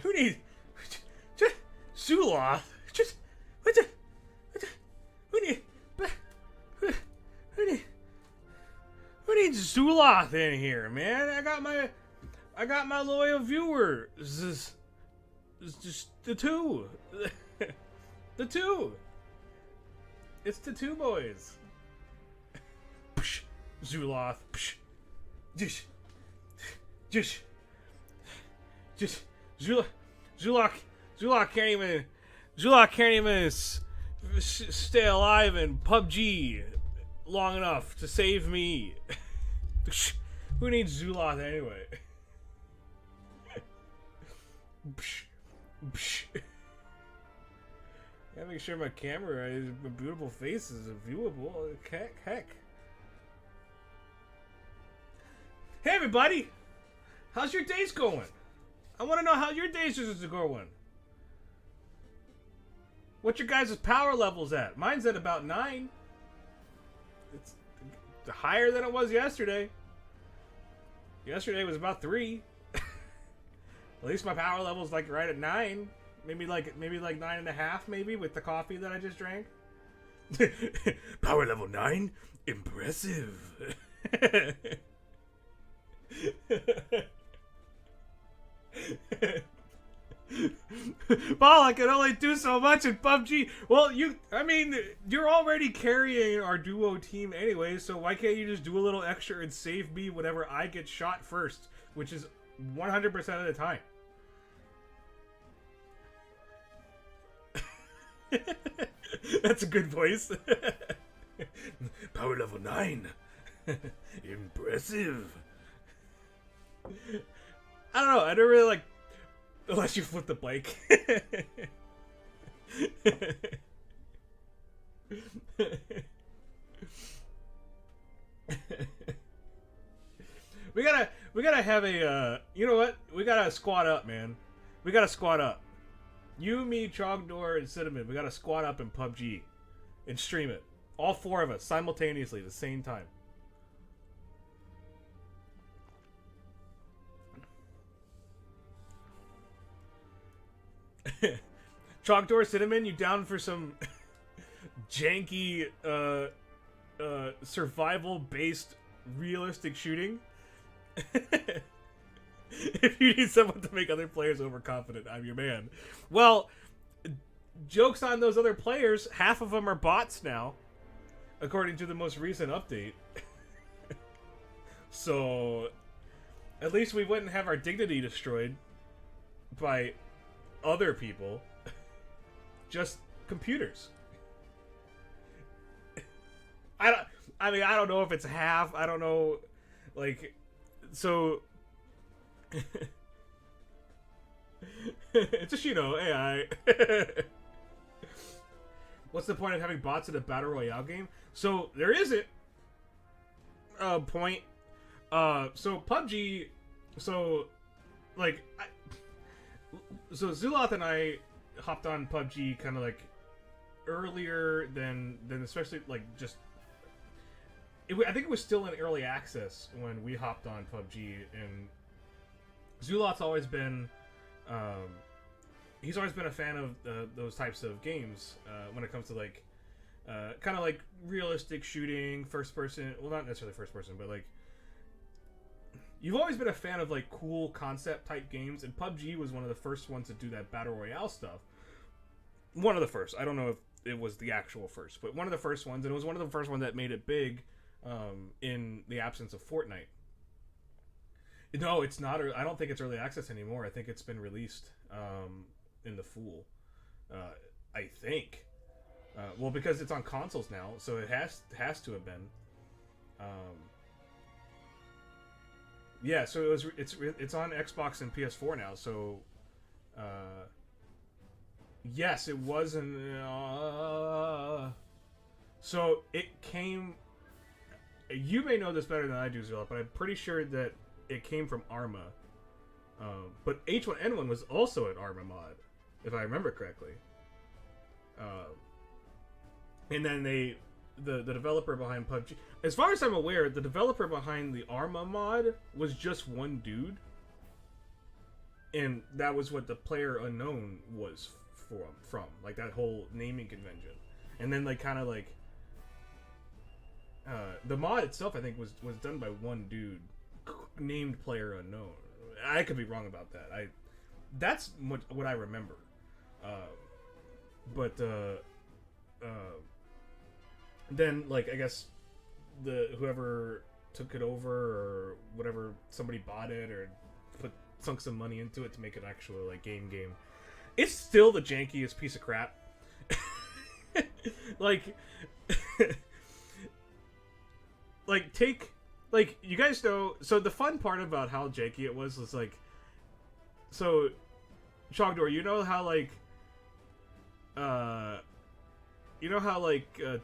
Who needs just Zulath? Just what the who need who needs Zulath in here, man? I got my loyal viewers. It's just the two. The two. It's the two boys. Zulath. Just Zulak can't even stay alive in PUBG long enough to save me. Who needs Zulath anyway? Gotta make sure my camera, my beautiful face is viewable. Heck. Hey everybody! How's your days going? I want to know how your days are going. What your guys' power levels at? Mine's at about 9. It's higher than it was yesterday. Yesterday was about 3. At least my power level's like right at 9. Maybe like 9.5, maybe with the coffee that I just drank. Power level 9? Impressive. Paul, I can only do so much in PUBG. Well, you're already carrying our duo team anyway, so why can't you just do a little extra and save me whenever I get shot first, which is 100% of the time. That's a good voice. Power level 9. Impressive. I don't know. I don't really like unless you flip the bike. We gotta have a you know what? We gotta squad up, man. We gotta squad up. You, me, Trogdor, and Cinnamon. We gotta squad up in PUBG and stream it. All 4 of us simultaneously at the same time. Trogdor, Cinnamon, you down for some janky survival-based realistic shooting? If you need someone to make other players overconfident, I'm your man. Well, joke's on those other players. Half of them are bots now, according to the most recent update. So, at least we wouldn't have our dignity destroyed by other people. Just computers. I don't know if it's half. I don't know, like, so. It's just, AI. What's the point of having bots in a battle royale game? So there isn't a point. So PUBG. So Zulath and I hopped on PUBG kind of like earlier than especially like just. I think it was still in early access when we hopped on PUBG, and Zulath's always been, he's always been a fan of those types of games when it comes to like, kind of like realistic shooting, first person. Well, not necessarily first person, but like, you've always been a fan of like cool concept type games, and PUBG was one of the first ones to do that battle royale stuff. One of the first. I don't know if it was the actual first, but one of the first ones, and it was one of the first ones that made it big. In the absence of Fortnite. No, it's not. I don't think it's early access anymore. I think it's been released in the full. I think. Well, because it's on consoles now, so it has to have been. Yeah, so it's on Xbox and PS4 now. So, yes, it was so it came. You may know this better than I do, Zilla, but I'm pretty sure that it came from Arma. But H1N1 was also an Arma mod, if I remember correctly. And then the developer behind PUBG... As far as I'm aware, the developer behind the Arma mod was just one dude. and that was what the Player Unknown was from like that whole naming convention, and then like kind of like the mod itself I think was done by one dude named Player Unknown. I could be wrong about that. That's what I remember. But then like I guess whoever took it over or whatever, somebody bought it or sunk some money into it to make an actual like game. It's still the jankiest piece of crap. like like take like you guys know, so the fun part about how janky it was like, so Chogdor, you know how like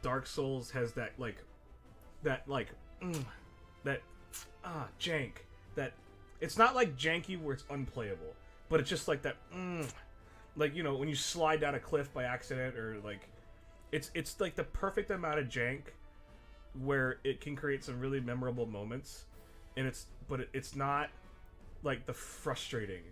Dark Souls has that jank, that it's not like janky where it's unplayable, but it's just like that like, you know, when you slide down a cliff by accident, or like it's like the perfect amount of jank where it can create some really memorable moments, and it's not like the frustrating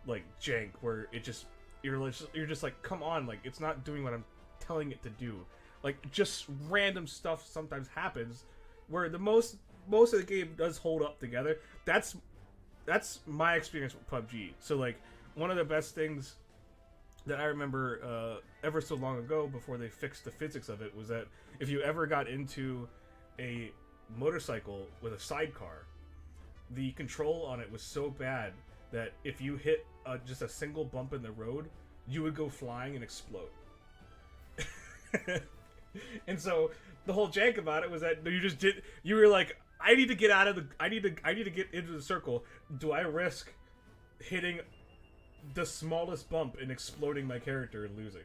like jank where it just you're just like, come on, like it's not doing what I'm telling it to do. Like just random stuff sometimes happens where the most of the game does hold up together. That's my experience with PUBG. So like one of the best things that I remember ever so long ago, before they fixed the physics of it, was that if you ever got into a motorcycle with a sidecar, the control on it was so bad that if you hit just a single bump in the road, you would go flying and explode. And so the whole jank about it was that you were like, I need to get into the circle. Do I risk hitting the smallest bump and exploding my character and losing?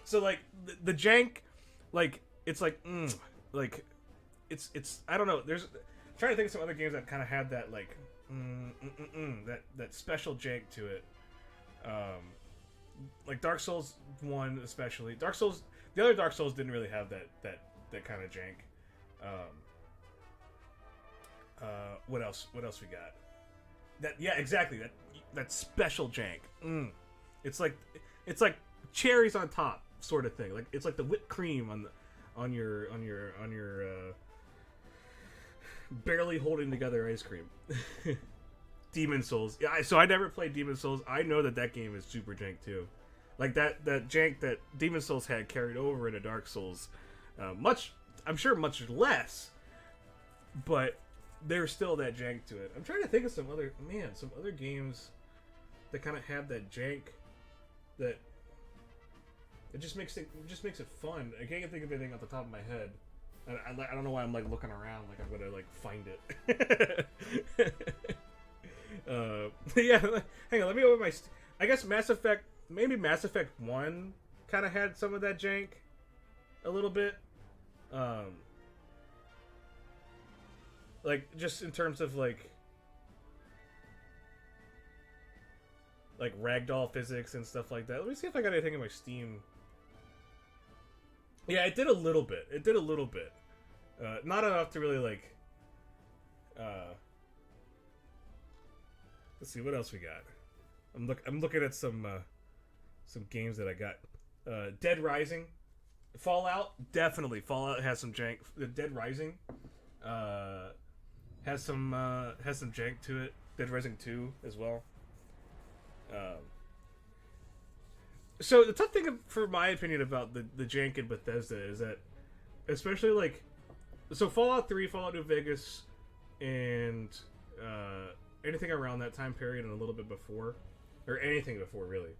So like the jank, like it's like like it's I don't know. I'm trying to think of some other games that kind of had that like that special jank to it. Like Dark Souls 1 especially. The other Dark Souls didn't really have that kind of jank. What else we got? Exactly, that special jank. It's like cherries on top sort of thing. Like it's like the whipped cream on your barely holding together ice cream. Demon Souls. Yeah, so I never played Demon Souls. I know that game is super jank too. Like that jank that Demon Souls had carried over into Dark Souls. I'm sure much less, but there's still that jank to it. I'm trying to think of some other games that kind of have that jank that it just makes it fun. I can't think of anything off the top of my head. I don't know why I'm like looking around like I'm gonna like find it. Yeah, hang on. Let me open my. I guess Mass Effect 1 kind of had some of that jank, a little bit. Like just in terms of like ragdoll physics and stuff like that. Let me see if I got anything in my Steam. Yeah, it did a little bit. Not enough to really like. Let's see what else we got. I'm looking at some games that I got. Dead Rising, Fallout, definitely. Fallout has some jank. Dead Rising has some jank to it. Dead Rising 2 as well. So the tough thing, for my opinion, about the jank in Bethesda is that, especially like, so Fallout 3, Fallout New Vegas, and anything around that time period and a little bit before, or anything before really,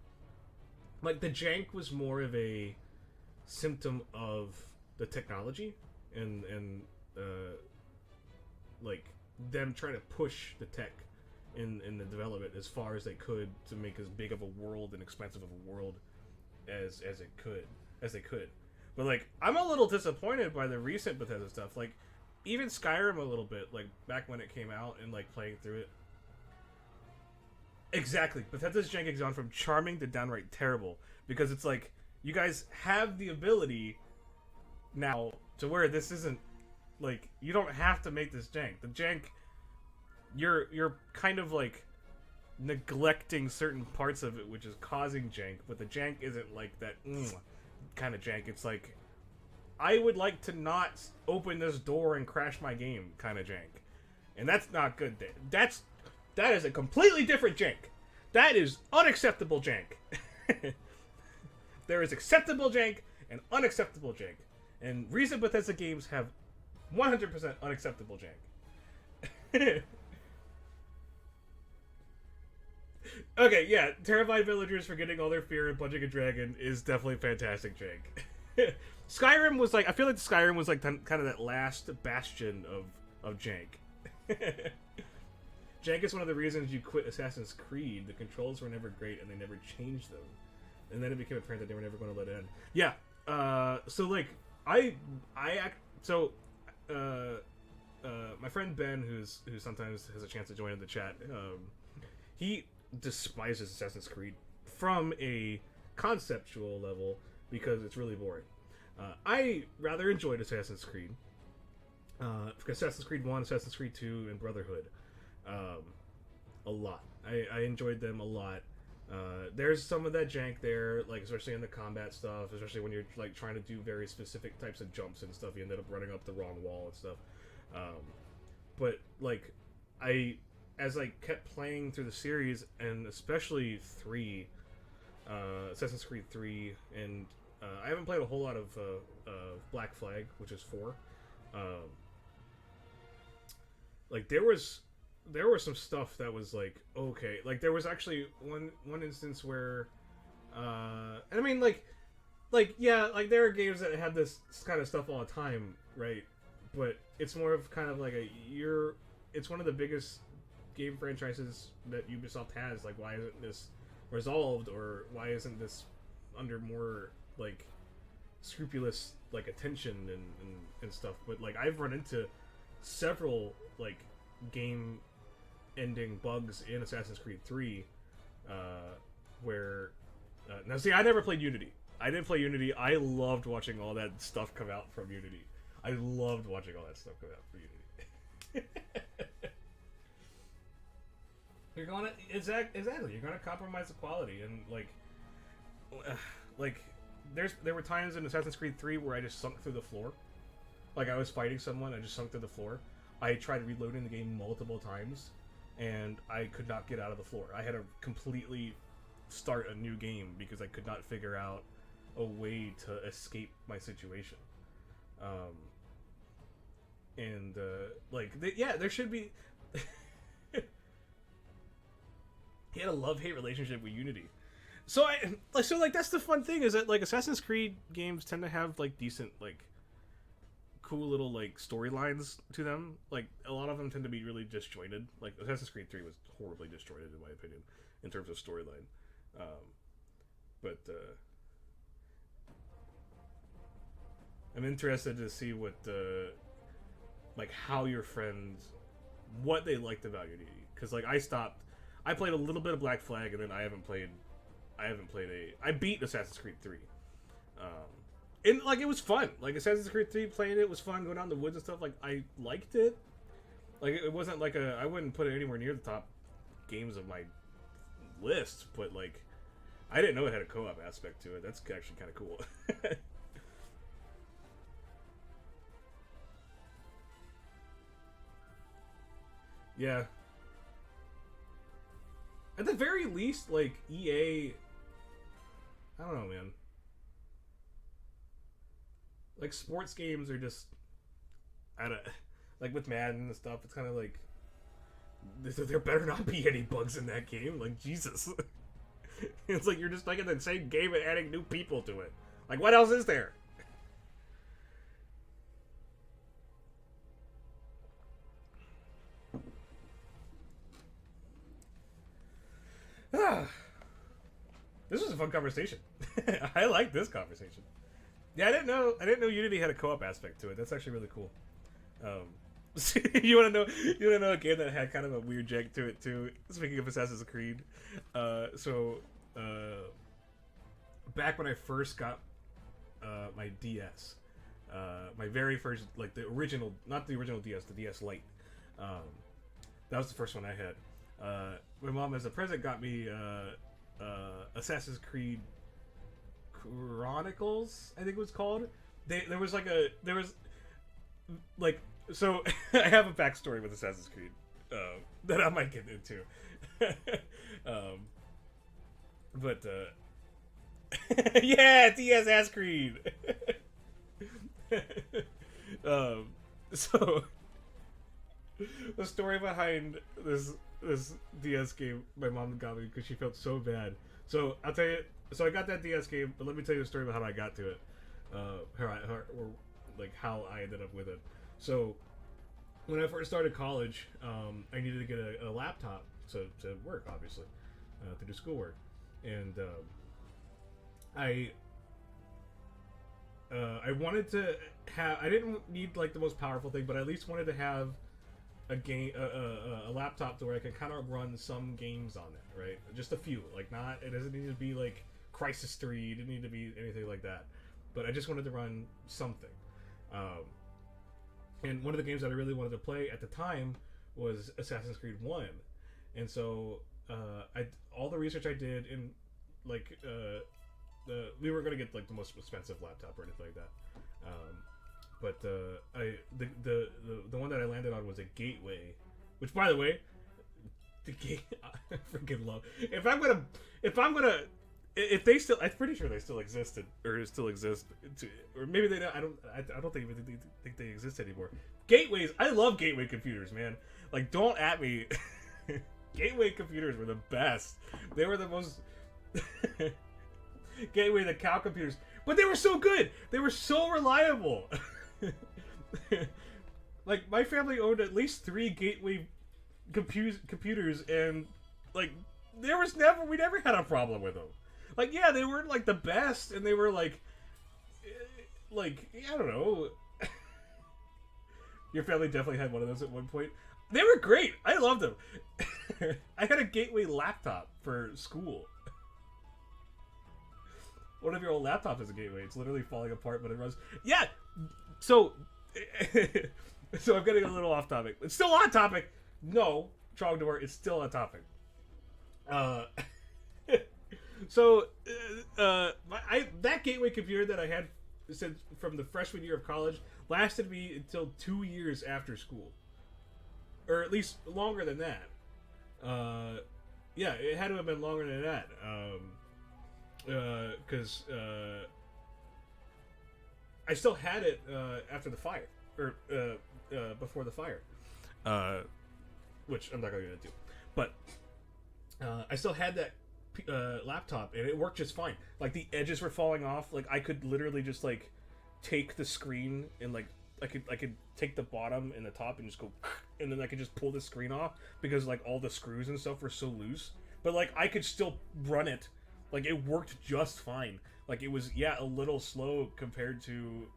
like the jank was more of a symptom of the technology and like them trying to push the tech in the development as far as they could to make as big of a world and expensive of a world as they could. But like, I'm a little disappointed by the recent Bethesda stuff. Like, even Skyrim a little bit, like back when it came out and like playing through it. Exactly, Bethesda's jank has gone from charming to downright terrible, because it's like, you guys have the ability now to where this isn't like, you don't have to make this jank. The jank you're kind of like neglecting certain parts of it, which is causing jank. But the jank isn't like that kind of jank. It's like, I would like to not open this door and crash my game kind of jank, and that's not good. That is a completely different jank. That is unacceptable jank. There is acceptable jank and unacceptable jank, and recent Bethesda games have 100% unacceptable jank. Okay, yeah, terrified villagers forgetting all their fear and punching a dragon is definitely fantastic jank. Skyrim was like, I feel like Skyrim was like kind of that last bastion of jank. Jank is one of the reasons you quit Assassin's Creed. The controls were never great and they never changed them. And then it became apparent that they were never going to let it end. Yeah, so like, my friend Ben, who sometimes has a chance to join in the chat, he despises Assassin's Creed from a conceptual level because it's really boring. I rather enjoyed Assassin's Creed. Assassin's Creed 1, Assassin's Creed 2, and Brotherhood. A lot. I enjoyed them a lot. There's some of that jank there, like especially in the combat stuff, especially when you're like trying to do very specific types of jumps and stuff. You ended up running up the wrong wall and stuff. But like, as I kept playing through the series, and especially 3, Assassin's Creed 3, and I haven't played a whole lot of Black Flag, which is 4. Like there was some stuff that was like, okay, like there was actually one instance where, and I mean like yeah, like there are games that have this kind of stuff all the time, right? But it's more of kind of like it's one of the biggest game franchises that Ubisoft has. Like, why isn't this resolved, or why isn't this under more like scrupulous like attention and stuff? But like I've run into several like game ending bugs in Assassin's Creed 3 where now see, I never played Unity. I didn't play Unity. I loved watching all that stuff come out from Unity. I loved watching all that stuff come out from Unity. You're gonna exactly. You're gonna compromise the quality, and like there were times in Assassin's Creed 3 where I just sunk through the floor. Like I was fighting someone, I just sunk through the floor. I tried reloading the game multiple times, and I could not get out of the floor. I had to completely start a new game because I could not figure out a way to escape my situation. There should be. He had a love-hate relationship with Unity. So that's the fun thing, is that like Assassin's Creed games tend to have like decent like cool little like storylines to them. Like a lot of them tend to be really disjointed. Like Assassin's Creed 3 was horribly disjointed in my opinion in terms of storyline. I'm interested to see what like how your friends, what they liked about Unity, because like I played a little bit of Black Flag, and then I beat Assassin's Creed 3. And like it was fun. Like Assassin's Creed 3, playing it was fun, going out in the woods and stuff. Like I liked it. Like it wasn't like I wouldn't put it anywhere near the top games of my list, but like I didn't know it had a co-op aspect to it. That's actually kind of cool. Yeah. At the very least, like EA, I don't know, man. Like sports games are just, like with Madden and stuff. It's kind of like there better not be any bugs in that game. Like Jesus, it's like you're just like in the same game and adding new people to it. Like what else is there? This was a fun conversation. I like this conversation. Yeah, I didn't know Unity had a co-op aspect to it. That's actually really cool. You want to know a game that had kind of a weird jank to it too. Speaking of Assassin's Creed, back when I first got my DS, my very first, like the original, not the original DS, the DS Lite. That was the first one I had. My mom, as a present, got me Assassin's Creed Chronicles, I think it was called. There was so I have a backstory with Assassin's Creed that I might get into. But yeah, DS Creed. So the story behind this DS game my mom got me because she felt so bad. So I'll tell you. So I got that DS game, but let me tell you the story about how I got to it. How I ended up with it. So when I first started college, I needed to get a laptop to work, obviously, to do schoolwork, and I wanted to have. I didn't need like the most powerful thing, but I at least wanted to have a laptop to where I can kind of run some games on it, right? Just a few, like not. It doesn't need to be like Crisis 3. It didn't need to be anything like that, but I just wanted to run something. And one of the games that I really wanted to play at the time was Assassin's Creed 1, and so all the research I did in we were going to get like the most expensive laptop or anything like that. But the one that I landed on was a Gateway, which, by the way, the game I freaking love. If they still, I'm pretty sure they still existed or still exist, or maybe they don't. I don't think they exist anymore. Gateways, I love Gateway computers, man. Like, don't at me. Gateway computers were the best. They were the most. Gateway, the cow computers, but they were so good. They were so reliable. Like, my family owned at least 3 Gateway computers, and like we never had a problem with them. Like, yeah, they weren't like the best, and they were like I don't know. Your family definitely had one of those at one point. They were great. I loved them. I had a Gateway laptop for school. One of your old laptops is a Gateway. It's literally falling apart, but it runs. Yeah. So I'm getting a little off topic. It's still on topic. No, Trogdor, it's still on topic. That Gateway computer that I had since from the freshman year of college lasted me until 2 years after school, or at least longer than that. Yeah, it had to have been longer than that. Because I still had it after the fire, or before the fire, which I'm not going to get into. But I still had that laptop, and it worked just fine. Like, the edges were falling off. Like, I could literally just like take the screen and like I could take the bottom and the top and just go, and then I could just pull the screen off because like all the screws and stuff were so loose. But like I could still run it. Like, it worked just fine. Like, it was, yeah, a little slow compared to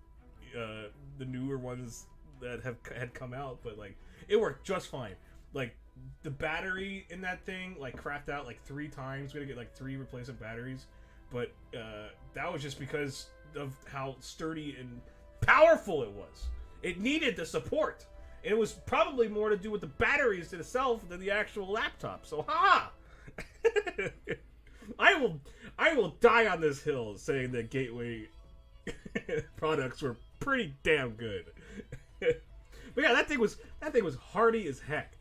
the newer ones that had come out, but like it worked just fine. Like, the battery in that thing like crapped out like 3 times. We had to get like 3 replacement batteries, but that was just because of how sturdy and powerful it was. It needed the support. It was probably more to do with the batteries itself than the actual laptop. So, I will die on this hill saying that Gateway products were pretty damn good. But yeah, that thing was hardy as heck.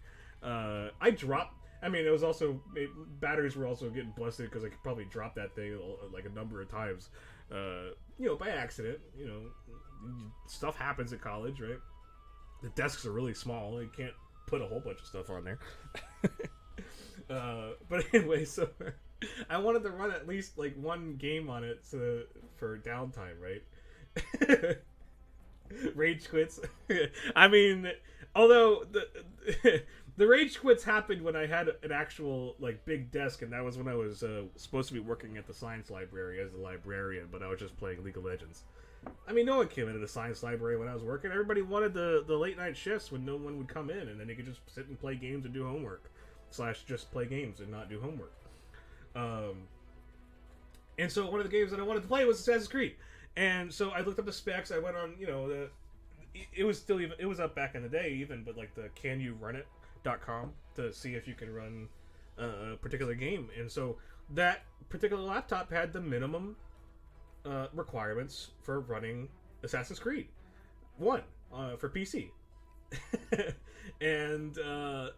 It was also, batteries were also getting busted because I could probably drop that thing like a number of times, by accident. Stuff happens at college, right? The desks are really small. You can't put a whole bunch of stuff on there. But anyway, so I wanted to run at least like one game on it for downtime, right? Rage quits. I mean, although the rage quits happened when I had an actual like big desk, and that was when I was supposed to be working at the science library as a librarian, but I was just playing League of Legends. I mean, no one came into the science library when I was working. Everybody wanted the late night shifts when no one would come in, and then they could just sit and play games and do homework. / just play games and not do homework. And so one of the games that I wanted to play was Assassin's Creed. And so I looked up the specs. I went on, it was up back in the day even, but like the can you run it GooberMaximize.com to see if you can run a particular game. And so that particular laptop had the minimum requirements for running Assassin's Creed 1 for PC. And so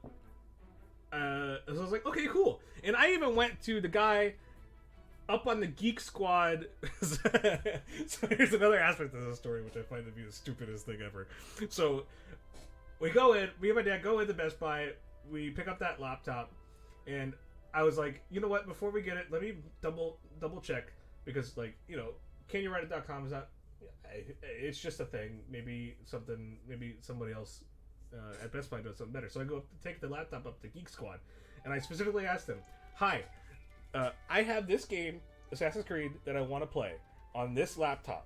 I was like, okay, cool. And I even went to the guy up on the Geek Squad. So here's another aspect of the story, which I find to be the stupidest thing ever. So we go in, me and my dad go into Best Buy, we pick up that laptop, and I was like, you know what, before we get it, let me double check, because, like, you know, canyouwriteit.com is not, it's just a thing. Maybe somebody else at Best Buy does something better. So I go up to take the laptop up to Geek Squad, and I specifically asked them, hi, I have this game, Assassin's Creed, that I want to play on this laptop.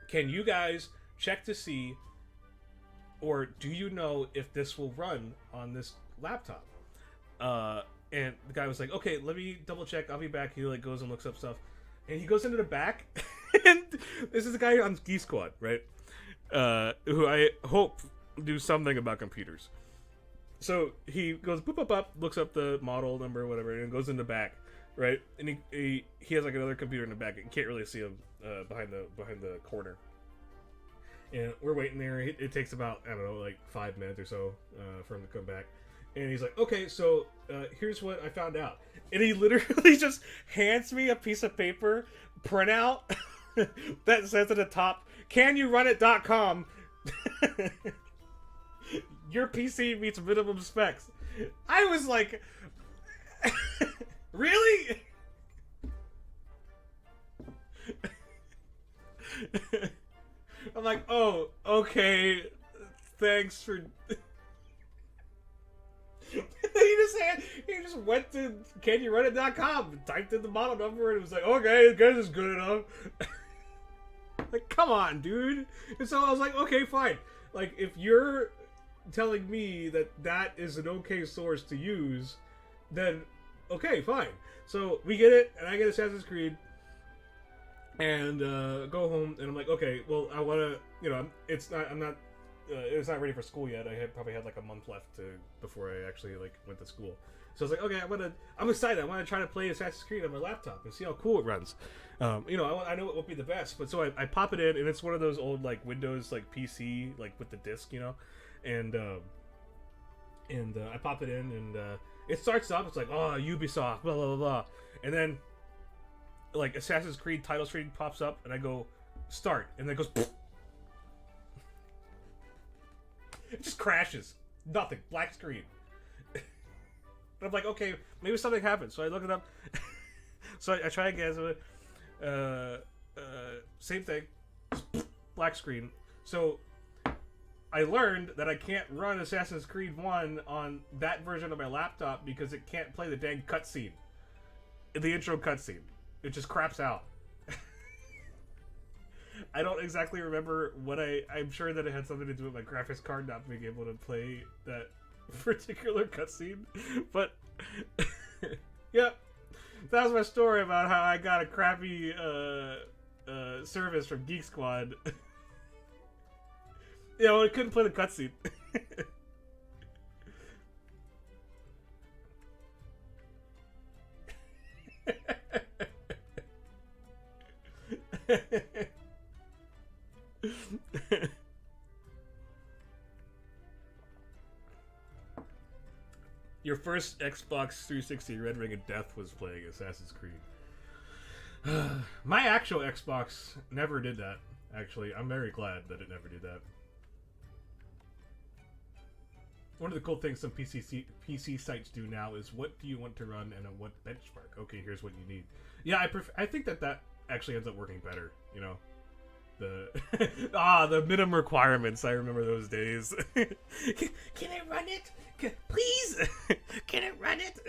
Can you guys check to see, or do you know if this will run on this laptop? And the guy was like, okay, let me double check, I'll be back. He like goes and looks up stuff, and he goes into the back, and this is a guy on Geek Squad, right? Who I hope do something about computers. So he goes boop up, looks up the model number or whatever, and goes in the back, right? And he has like another computer in the back. You can't really see him behind the corner. And we're waiting there. It takes about, I don't know, like 5 minutes or so for him to come back. And he's like, okay, so here's what I found out. And he literally just hands me a piece of paper printout that says at the top, canyouwriteit.com. Your PC meets minimum specs. I was like, really? I'm like, oh, okay, thanks for... he just went to canyouwriteit.com, typed in the model number, and it was like, okay, this is good enough. Like, come on, dude. And so I was like, okay, fine. Like, if you're telling me that is an okay source to use, then okay, fine. So we get it, and I get Assassin's Creed, and go home, and I'm like, okay, well, I want to, you know, it's not ready for school yet. I probably had like a month left before I actually like went to school. So I was like, okay, I'm excited. I want to try to play Assassin's Creed on my laptop and see how cool it runs. You know, I know it won't be the best, but so I pop it in, and it's one of those old like Windows like PC like with the disc, you know, and I pop it in, and it starts up. It's like, oh, Ubisoft, blah blah blah blah, and then like Assassin's Creed title screen pops up, and I go start, and then it goes. Pfft. It just crashes. Nothing. Black screen. I'm like, okay, maybe something happened. So I look it up. So I try again. So, same thing. Black screen. So I learned that I can't run Assassin's Creed 1 on that version of my laptop because it can't play the dang cutscene. The intro cutscene. It just craps out. I don't exactly remember what I'm sure that it had something to do with my graphics card not being able to play that particular cutscene. But, yeah, that was my story about how I got a crappy service from Geek Squad. You know, it couldn't play the cutscene. Your first Xbox 360 Red Ring of Death was playing Assassin's Creed. My actual Xbox never did that, actually. I'm very glad that it never did that. One of the cool things some PC sites do now is what do you want to run and at what benchmark? Okay, here's what you need. Yeah, I think that actually ends up working better, you know. The minimum requirements. I remember those days. Can I run it? Please, can I run it?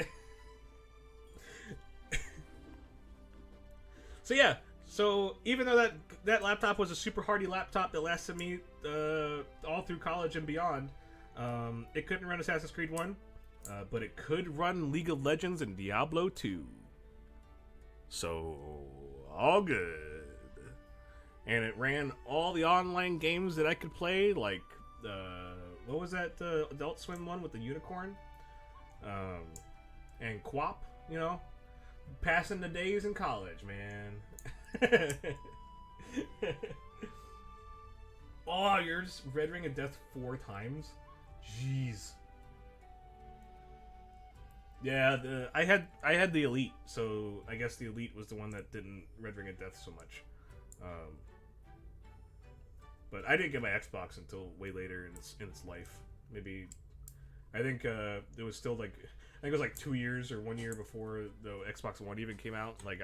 So yeah. So even though that laptop was a super hardy laptop that lasted me all through college and beyond, it couldn't run Assassin's Creed 1, but it could run League of Legends and Diablo 2. So all good. And it ran all the online games that I could play, like what was that Adult Swim one with the unicorn? And Quap, you know, passing the days in college, man. Oh, you're just Red Ring of Death 4 times? Jeez. Yeah, I had the Elite, so I guess the Elite was the one that didn't Red Ring of Death so much. But I didn't get my Xbox until way later in its life. Maybe, I think it was still like, I think it was like 2 years or 1 year before the Xbox One even came out. Like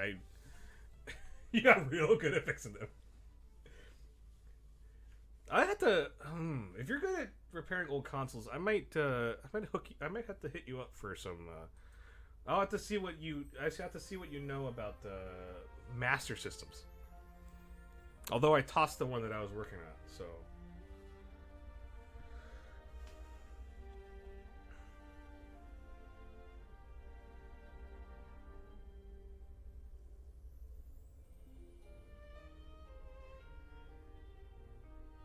you got real good at fixing them. I have to. If you're good at repairing old consoles, I might hook you. I might have to hit you up for some. I'll have to see what you. I have to see what you know about the Master Systems. Although I tossed the one that I was working on, so.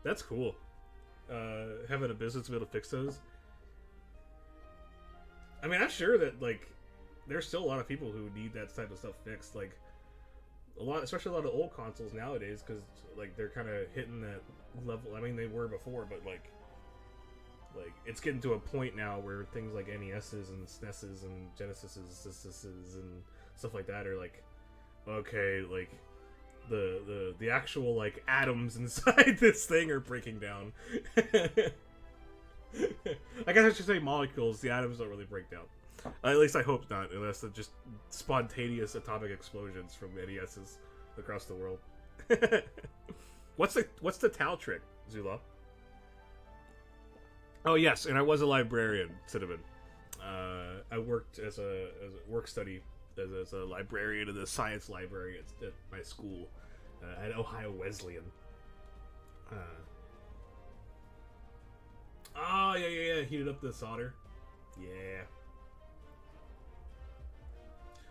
That's cool. Having a business to be able to fix those. I mean, I'm sure that like there's still a lot of people who need that type of stuff fixed. Like a lot, especially a lot of old consoles nowadays, because like they're kind of hitting that level. I mean, they were before, but like it's getting to a point now where things like NESs and SNESs and Genesises and stuff like that are like, okay, like. The actual like atoms inside this thing are breaking down. I guess I should say molecules. The atoms don't really break down. At least I hope not, unless they're just spontaneous atomic explosions from NESs across the world. What's the Tau trick, Zula? Oh yes, and I was a librarian, Cinnamon. I worked as a work study as a librarian in the science library at my school at Ohio Wesleyan. Oh yeah. Heated up the solder. Yeah.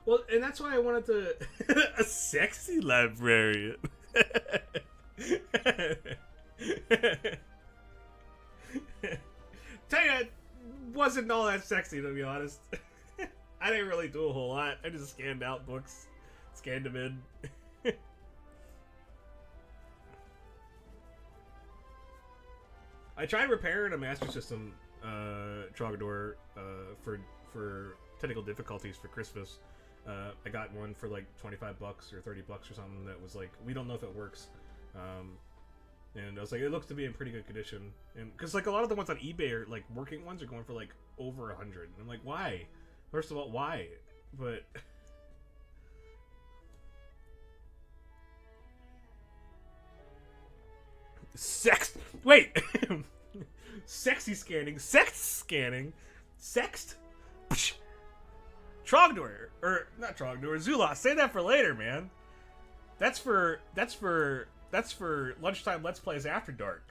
Well, and that's why I wanted to a sexy librarian. Tell you, it wasn't all that sexy, to be honest. I didn't really do a whole lot. I just scanned out books, scanned them in. I tried repairing a Master System Trogdor for technical difficulties for Christmas. I got one for like $25 or $30 or something that was like, we don't know if it works. And I was like, it looks to be in pretty good condition. And because like a lot of the ones on eBay are like working ones are going for like over 100. And I'm like, why? First of all, why? But wait. Sexy scanning, sex scanning, sext. Trogdor, or not Trogdor, Zula. Say that for later, man. That's for lunchtime Let's Plays after dark.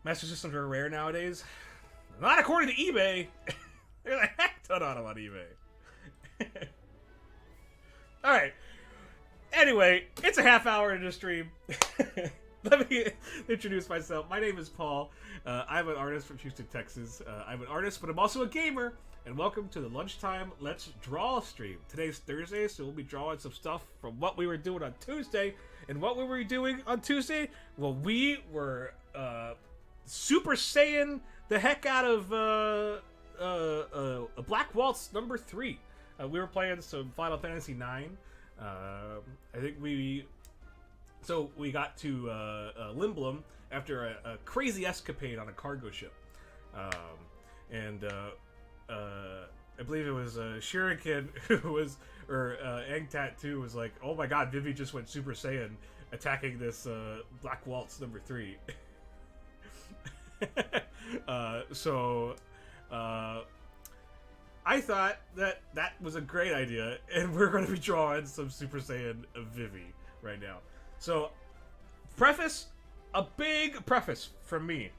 Master Systems are rare nowadays. Not according to eBay. There's a heck ton on them on eBay. Alright. Anyway, it's a half hour into the stream. Let me introduce myself. My name is Paul. I'm an artist from Houston, Texas. I'm an artist, but I'm also a gamer. And welcome to the Lunchtime Let's Draw stream. Today's Thursday, so we'll be drawing some stuff from what we were doing on Tuesday. And what we were doing on Tuesday? Well, we were Super Saiyan the heck out of a Black Waltz number 3. We were playing some Final Fantasy 9. I think we got to Limblum after a crazy escapade on a cargo ship, and I believe it was Shuriken who was, or Angtat 2 was like, oh my god, Vivi just went Super Saiyan attacking this Black Waltz number 3. I thought that was a great idea, and we're going to be drawing some Super Saiyan Vivi right now. So, a big preface from me.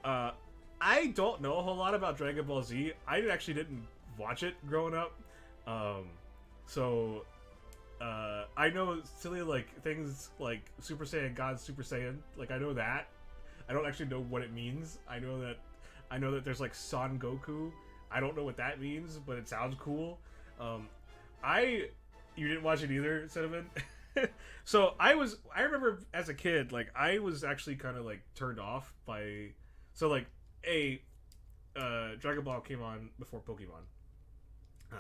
I don't know a whole lot about Dragon Ball Z. I actually didn't watch it growing up. I know silly like things like Super Saiyan God, Super Saiyan. Like I know that. I don't actually know what it means. I know that there's like Son Goku. I don't know what that means, but it sounds cool. You didn't watch it either, Cinnamon. So I remember as a kid, like I was actually kind of like turned off by, so like Dragon Ball came on before Pokemon,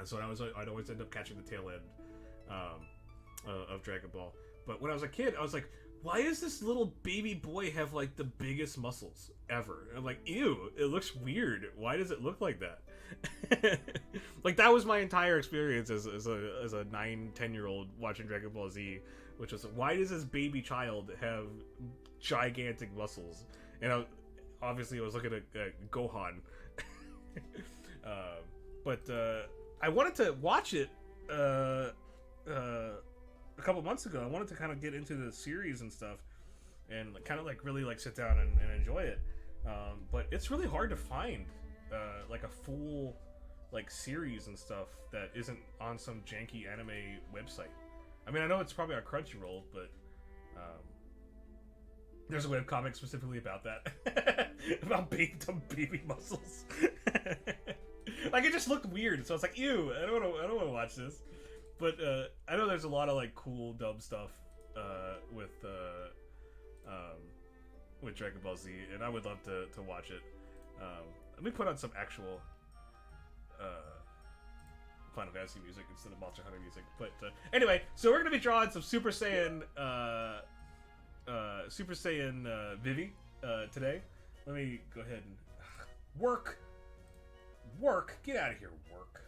so I'd always end up catching the tail end of Dragon Ball. But when I was a kid, I was like, why does this little baby boy have like the biggest muscles ever? And I'm like, ew, it looks weird. Why does it look like that? Like that was my entire experience as a 9-10-year-old watching Dragon Ball Z, which was, why does this baby child have gigantic muscles? And obviously I was looking at Gohan. But I wanted to watch it a couple months ago. I wanted to kind of get into the series and stuff, and kind of like really like sit down and enjoy it. But it's really hard to find like a full like series and stuff that isn't on some janky anime website. I mean, I know it's probably on Crunchyroll, but there's a webcomic specifically about that. About baby muscles. Like it just looked weird, so I was like, ew, I don't want to watch this. But I know there's a lot of like cool dub stuff with Dragon Ball Z, and I would love to watch it. Let me put on some actual Final Fantasy music instead of Monster Hunter music. But anyway, so we're gonna be drawing some Super Saiyan Vivi today. Let me go ahead and work. Get out of here, work.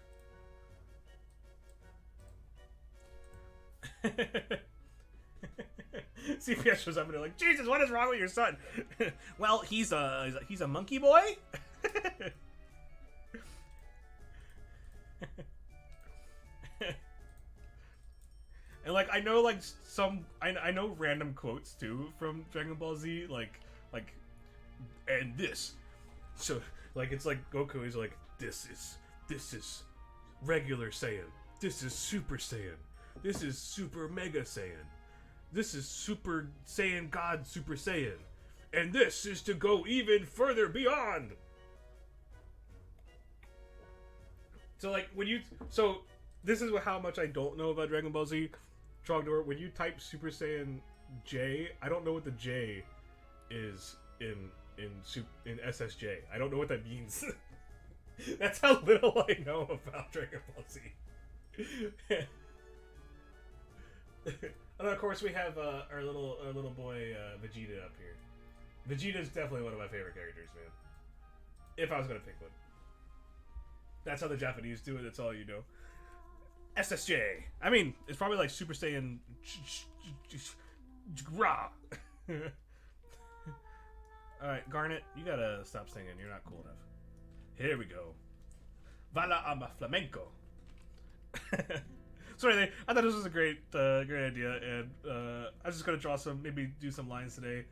CPS shows up and they're like, Jesus, what is wrong with your son? Well, he's a monkey boy. And like I know like I know random quotes too from Dragon Ball Z, like and this, so like it's like Goku is like, this is regular Saiyan, this is Super Saiyan, this is Super Mega Saiyan, this is Super Saiyan God Super Saiyan, and this is to go even further beyond. So like this is how much I don't know about Dragon Ball Z. Trogdor, when you type Super Saiyan J, I don't know what the J is in SSJ. I don't know what that means. That's how little I know about Dragon Ball Z. And of course we have our little boy Vegeta up here. Vegeta's definitely one of my favorite characters, man. If I was gonna pick one. That's how the Japanese do it. That's all you know. SSJ. I mean, it's probably like Super Saiyan Ra. Alright, Garnet, you gotta stop singing. You're not cool enough. Here we go. Vala ama flamenco. So anyway, I thought this was a great idea, and I was just gonna draw maybe do some lines today,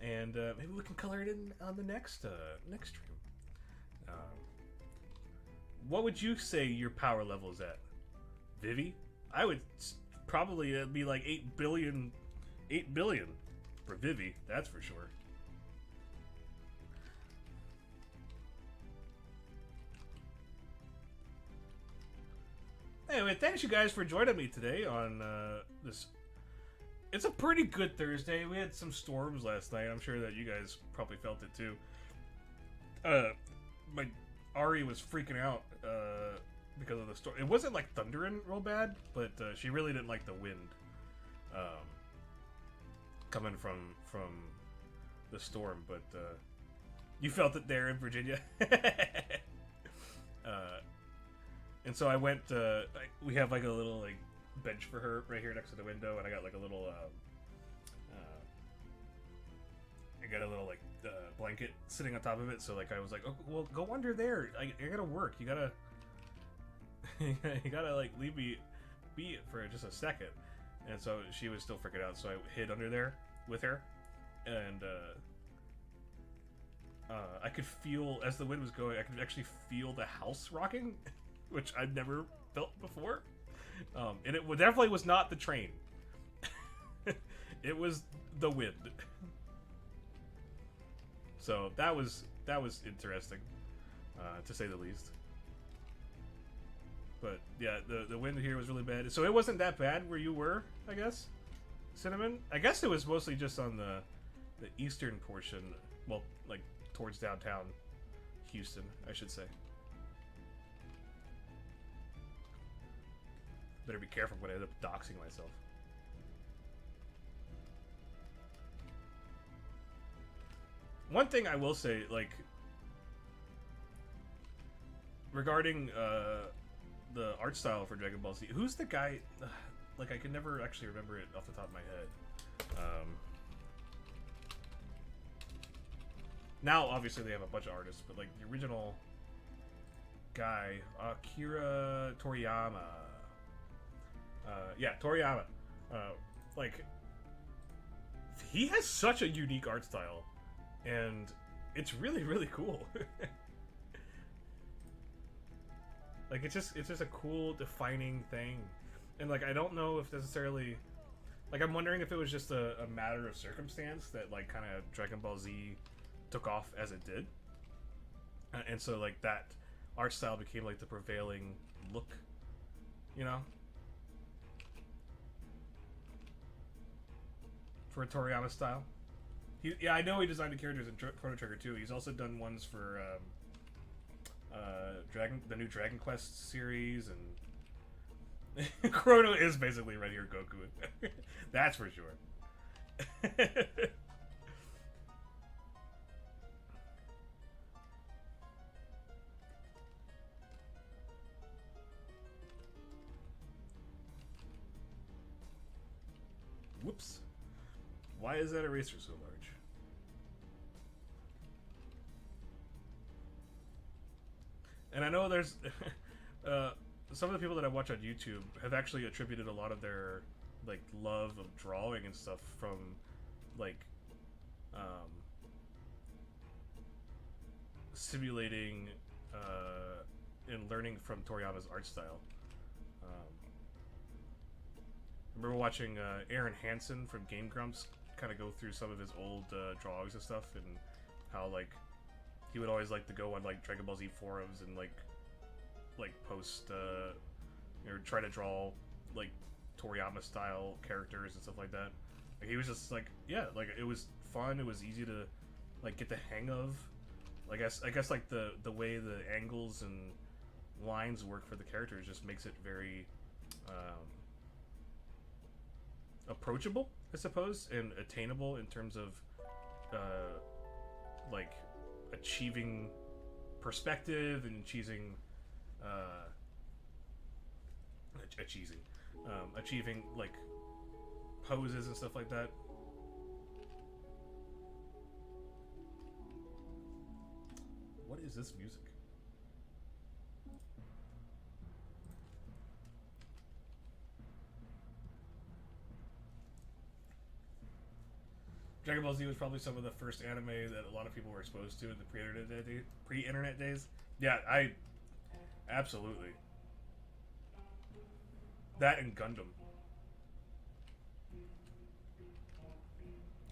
and maybe we can color it in on the next stream. What would you say your power level is at, Vivi? I would probably be like 8 billion for Vivi, that's for sure. Anyway, thanks you guys for joining me today on this. It's a pretty good Thursday. We had some storms last night. I'm sure that you guys probably felt it too. My Ari was freaking out because of the storm. It wasn't like thundering real bad, but she really didn't like the wind coming from the storm. But you felt it there in Virginia. And so I went. We have like a little like bench for her right here next to the window, and I got like a little. I got a little like blanket sitting on top of it. So like I was like, oh, well, go under there. I gotta work. You gotta. You gotta like leave me be for just a second. And so she was still freaking out. So I hid under there with her, and I could feel as the wind was going. I could actually feel the house rocking. Which I've never felt before. And it definitely was not the train. It was the wind. So that was interesting, to say the least. But yeah, the wind here was really bad. So it wasn't that bad where you were, I guess, Cinnamon. I guess it was mostly just on the eastern portion, well, like towards downtown Houston, I should say. Better be careful when I end up doxing myself. One thing I will say, like, regarding the art style for Dragon Ball Z, who's the guy? Like, I can never actually remember it off the top of my head. Now, obviously, they have a bunch of artists, but like the original guy, Akira Toriyama. Yeah, Toriyama. Like, he has such a unique art style, and it's really, really cool. Like, it's just a cool, defining thing. And, like, I don't know if necessarily... Like, I'm wondering if it was just a matter of circumstance that, like, kind of Dragon Ball Z took off as it did. And so, like, that art style became, like, the prevailing look, you know? For a Toriyama style. Yeah, I know he designed the characters in Chrono Trigger, too. He's also done ones for, the new Dragon Quest series, and Chrono is basically Red Hair Goku. That's for sure. Whoops. Why is that eraser so large? And I know there's some of the people that I watch on YouTube have actually attributed a lot of their like love of drawing and stuff from like simulating and learning from Toriyama's art style. I remember watching Aaron Hansen from Game Grumps kind of go through some of his old drawings and stuff, and how like he would always like to go on like Dragon Ball Z forums and like post or try to draw like Toriyama style characters and stuff like that. Like, he was just like, yeah, like it was fun. It was easy to like get the hang of. Like, I guess like the way the angles and lines work for the characters just makes it very approachable, I suppose, and attainable in terms of like achieving perspective and achieving like poses and stuff like that. What is this music? Dragon Ball Z was probably some of the first anime that a lot of people were exposed to in the pre-internet days. Yeah, absolutely. That and Gundam.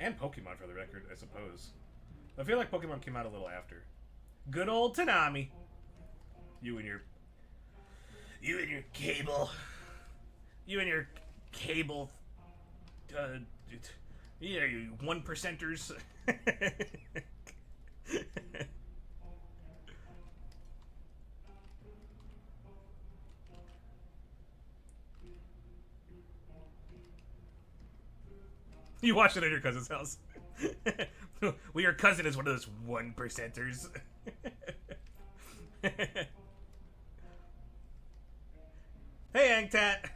And Pokemon, for the record, I suppose. I feel like Pokemon came out a little after. Good old Tanami. You and your cable. You and your cable. Yeah, you 1%ers. You watched it at your cousin's house. Well, your cousin is one of those 1%ers. Hey, Angtat.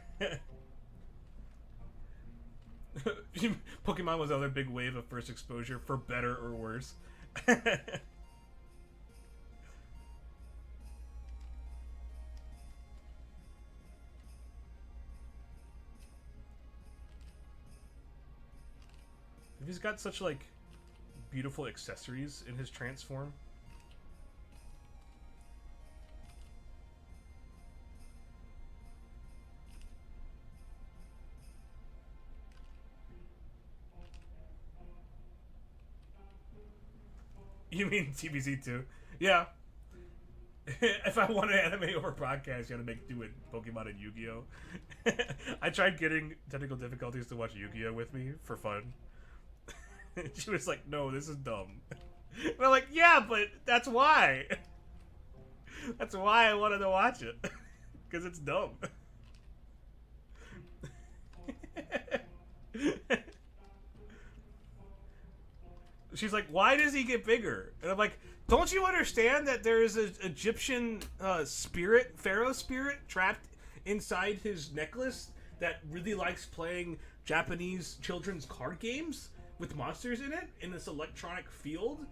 Pokemon was another big wave of first exposure, for better or worse. He's got such like beautiful accessories in his transform. You mean TBZ too? Yeah. If I want an anime over podcast, you gotta do it Pokemon and Yu-Gi-Oh. I tried getting technical difficulties to watch Yu-Gi-Oh with me for fun. She was like, "No, this is dumb." And I'm like, "Yeah, but that's why. That's why I wanted to watch it, because it's dumb." She's like, "Why does he get bigger?" And I'm like, "Don't you understand that there is an Egyptian spirit, pharaoh spirit, trapped inside his necklace that really likes playing Japanese children's card games with monsters in it in this electronic field,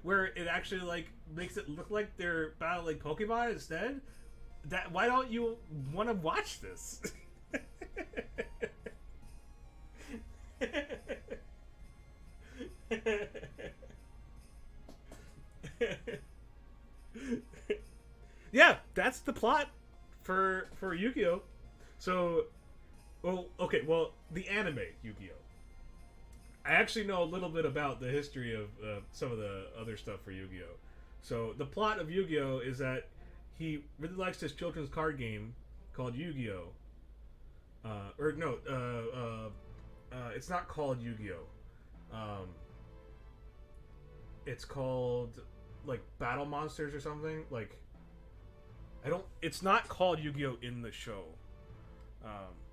where it actually like makes it look like they're battling Pokemon instead? That why don't you want to watch this?" Yeah, that's the plot for Yu-Gi-Oh. So, well, okay, well, the anime Yu-Gi-Oh. I actually know a little bit about the history of some of the other stuff for Yu-Gi-Oh. So the plot of Yu-Gi-Oh is that he really likes this children's card game called Yu-Gi-Oh. It's not called Yu-Gi-Oh. It's called like Battle Monsters or something. Like, it's not called Yu-Gi-Oh in the show.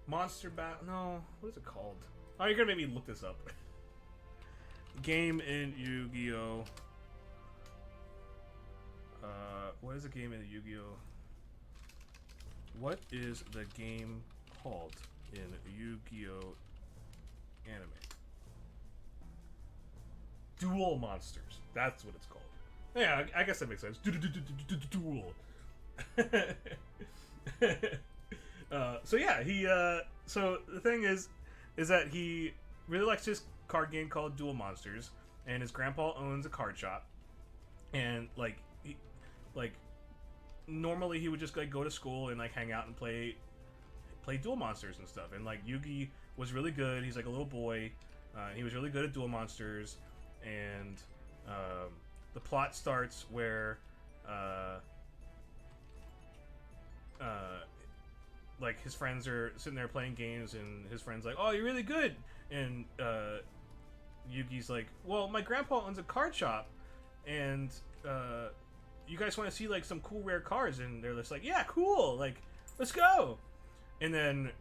Monster Battle. No, what is it called? Oh, you're gonna make me look this up. Game in Yu-Gi-Oh. What is a game in Yu-Gi-Oh? What is the game called in Yu-Gi-Oh anime? Duel Monsters. That's what it's called. Yeah, I guess that makes sense. Duel. So yeah, so the thing is that he really likes this card game called Duel Monsters, and his grandpa owns a card shop, and normally he would just like go to school and like hang out and play Duel Monsters and stuff, and like Yugi was really good. He's like a little boy. He was really good at Duel Monsters, and the plot starts where like his friends are sitting there playing games, and his friend's like, "Oh, you're really good," and Yugi's like, "Well, my grandpa owns a card shop, and you guys want to see like some cool rare cards?" And they're just like, "Yeah, cool, like let's go." And then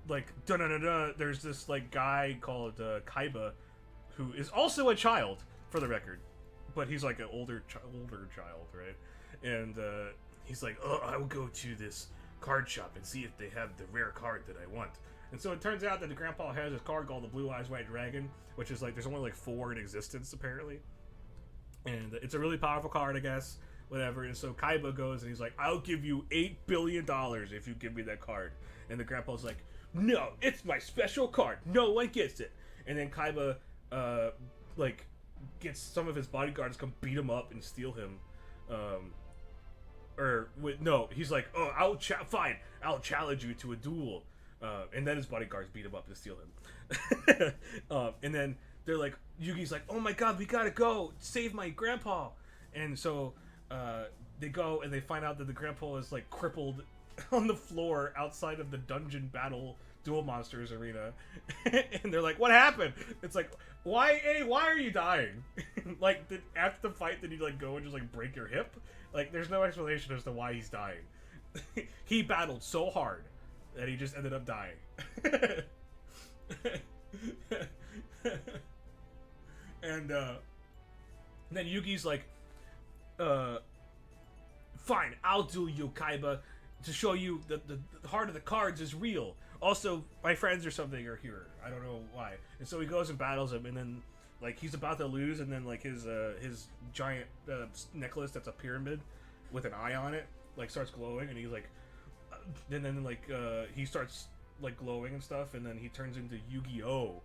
like there's this like guy called Kaiba, who is also a child for the record, but he's like an older child, right? And he's like, "Oh, I will go to this card shop and see if they have the rare card that I want." And so it turns out that the grandpa has this card called the Blue Eyes White Dragon, which is like there's only like 4 in existence apparently, and it's a really powerful card, I guess, whatever. And so Kaiba goes and he's like, "I'll give you $8 billion if you give me that card." And the grandpa's like, "No, it's my special card. No one gets it." And then Kaiba like gets some of his bodyguards to come beat him up and steal him. He's like, "Oh, fine, I'll challenge you to a duel." And then his bodyguards beat him up to steal him. And then they're like, Yugi's like, "Oh my god, we gotta go save my grandpa." And so they go and they find out that the grandpa is like crippled on the floor outside of the dungeon battle Duel Monsters arena. And they're like, "What happened?" It's like, why are you dying? Like, after the fight, did you like go and just like break your hip? Like, there's no explanation as to why he's dying. He battled so hard that he just ended up dying. And then Yugi's like, "Fine, I'll duel you, Kaiba, to show you that the heart of the cards is real. Also, my friends or something are here. I don't know why." And so he goes and battles him, and then like he's about to lose, and then like his giant necklace that's a pyramid with an eye on it like starts glowing, and he's like, and then like he starts like glowing and stuff, and then he turns into Yu-Gi-Oh,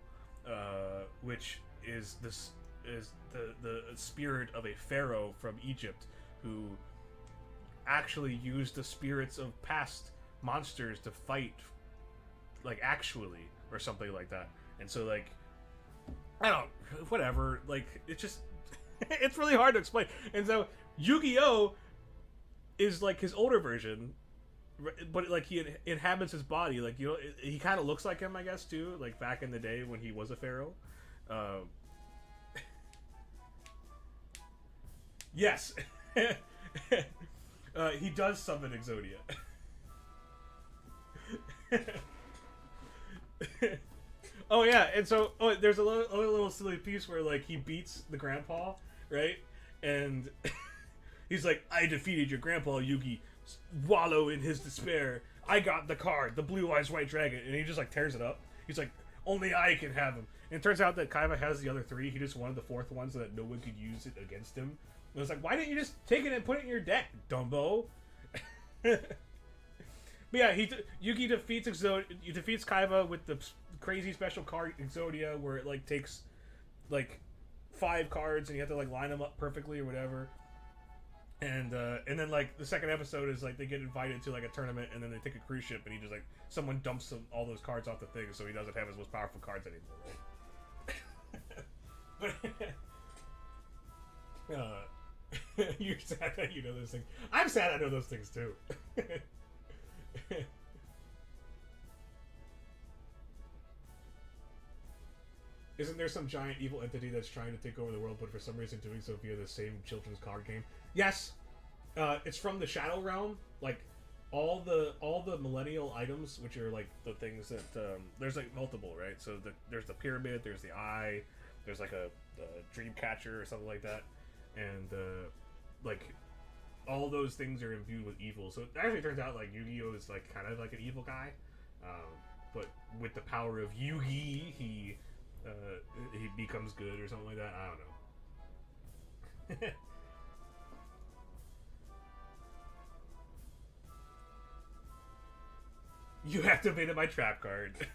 which is the spirit of a pharaoh from Egypt who actually used the spirits of past monsters to fight, like actually, or something like that. And so like I don't, whatever. Like, it's just, it's really hard to explain. And so, Yu-Gi-Oh is like his older version, but like he inhabits his body. Like, you know, he kind of looks like him, I guess, too. Like back in the day when he was a pharaoh. Uh, yes, he does summon Exodia. Oh yeah, and so there's a little silly piece where like he beats the grandpa, right? And he's like, "I defeated your grandpa, Yugi. Wallow in his despair. I got the card, the blue eyes white dragon," and he just like tears it up. He's like, "Only I can have him." And it turns out that Kaiba has the other three. He just wanted the fourth one so that no one could use it against him. And it's like, why didn't you just take it and put it in your deck, Dumbo? But yeah, Yugi defeats he defeats Kaiba with the crazy special card Exodia, where it like takes like 5 cards and you have to like line them up perfectly or whatever. And then like the second episode is like they get invited to like a tournament and then they take a cruise ship and he just like someone dumps all those cards off the thing so he doesn't have his most powerful cards anymore. But you're sad that you know those things. I'm sad I know those things too. Isn't there some giant evil entity that's trying to take over the world, but for some reason doing so via the same children's card game? Yes, it's from the Shadow Realm. Like all the millennial items, which are like the things that there's like multiple, right? So there's the pyramid, there's the eye, there's like a dream catcher or something like that, and like all those things are imbued with evil. So it actually turns out like Yu-Gi-Oh is like kind of like an evil guy, but with the power of Yugi, he becomes good or something like that. I don't know. You activated my trap card.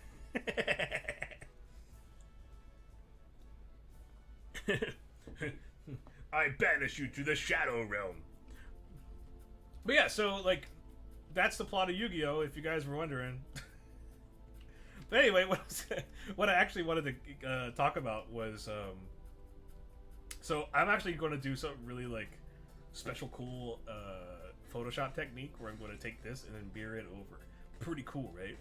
I banish you to the Shadow Realm. But yeah, so like that's the plot of Yu-Gi-Oh! If you guys were wondering. But anyway, what I actually wanted to talk about was so I'm actually going to do something really like special, cool Photoshop technique where I'm going to take this and then mirror it over. Pretty cool, right?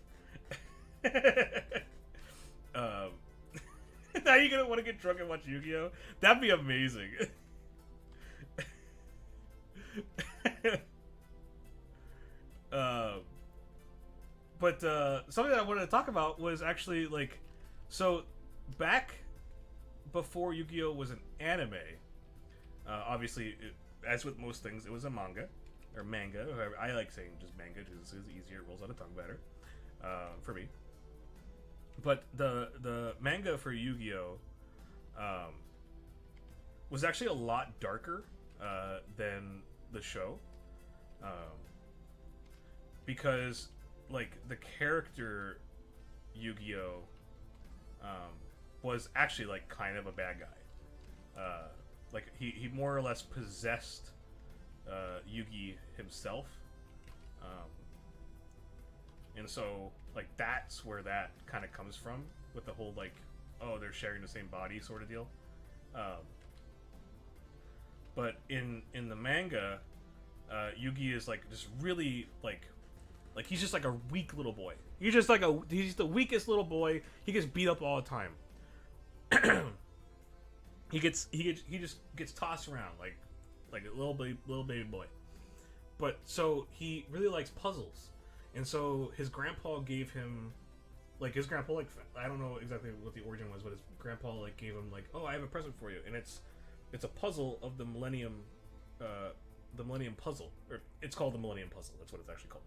Now you're gonna want to get drunk and watch Yu-Gi-Oh? That'd be amazing. But something that I wanted to talk about was actually like, so back before Yu-Gi-Oh was an anime, obviously, as with most things, it was a manga or manga. I like saying just manga because it's easier, it rolls out of tongue better for me. But the manga for Yu-Gi-Oh was actually a lot darker than the show, because like the character Yu-Gi-Oh was actually like kind of a bad guy. Like he more or less possessed Yugi himself, and so like that's where that kind of comes from with the whole like, oh, they're sharing the same body sort of deal. But in the manga, Yugi is like just really like he's just like a weak little boy. He's just the weakest little boy. He gets beat up all the time. he just gets tossed around like a little baby boy. But so he really likes puzzles, and so his grandpa gave him like I don't know exactly what the origin was, but his grandpa like gave him like, oh, I have a present for you, and it's a puzzle of the Millennium Puzzle, or it's called the Millennium Puzzle. That's what it's actually called.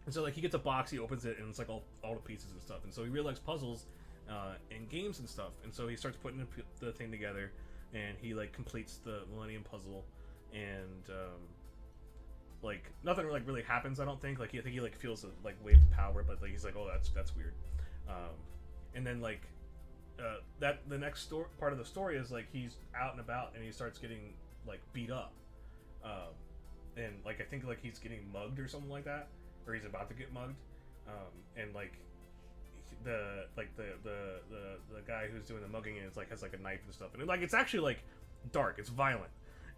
And so like he gets a box, he opens it, and it's like all the pieces and stuff. And so he really likes puzzles and games and stuff. And so he starts putting the thing together, and he like completes the Millennium Puzzle, and like nothing like really happens. I don't think. Like I think he like feels like wave of power, but like he's like, oh, that's weird. And then like that the next part of the story is like he's out and about, and he starts getting like beat up. And like I think like he's getting mugged or something like that, or he's about to get mugged, and like the guy who's doing the mugging is like has like a knife and stuff, and like it's actually like dark, it's violent,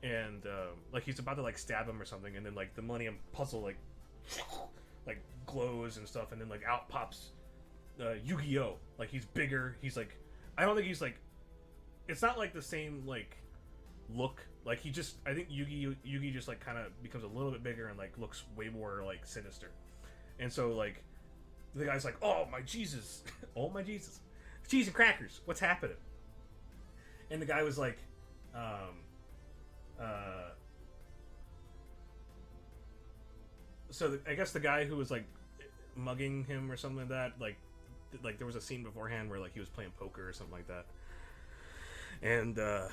and like he's about to like stab him or something, and then like the Millennium Puzzle like glows and stuff, and then like out pops Yu-Gi-Oh! Like he's bigger, he's like, I don't think he's like, it's not like the same like look, like he just, I think Yugi just like kind of becomes a little bit bigger and like looks way more like sinister, and so like the guy's like, oh my Jesus, oh my Jesus, cheese and crackers, what's happening? And the guy was like, so I guess the guy who was like mugging him or something like that, like there was a scene beforehand where like he was playing poker or something like that, and the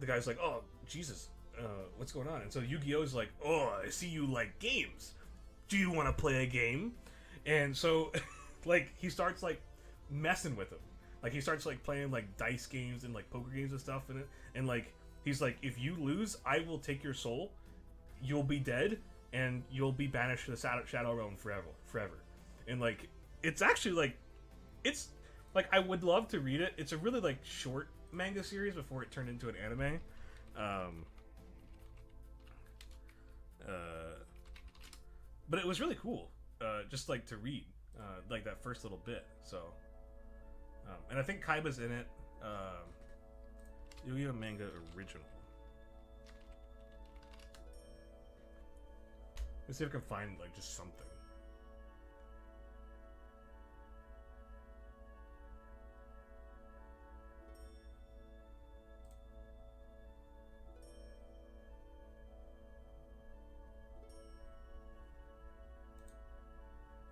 guy's like, oh Jesus, what's going on? And so Yu-Gi-Oh's like, oh, I see you like games. Do you want to play a game? And so like he starts like messing with him. Like he starts like playing like dice games and like poker games and stuff in it. And like he's like, if you lose, I will take your soul. You'll be dead, and you'll be banished to the Shadow Realm forever. And like it's actually like, it's like, I would love to read it. It's a really like short manga series before it turned into an anime. But it was really cool, just like to read, like that first little bit. So, and I think Kaiba's in it. Yu-Gi-Oh! Manga original. Let's see if I can find like just something.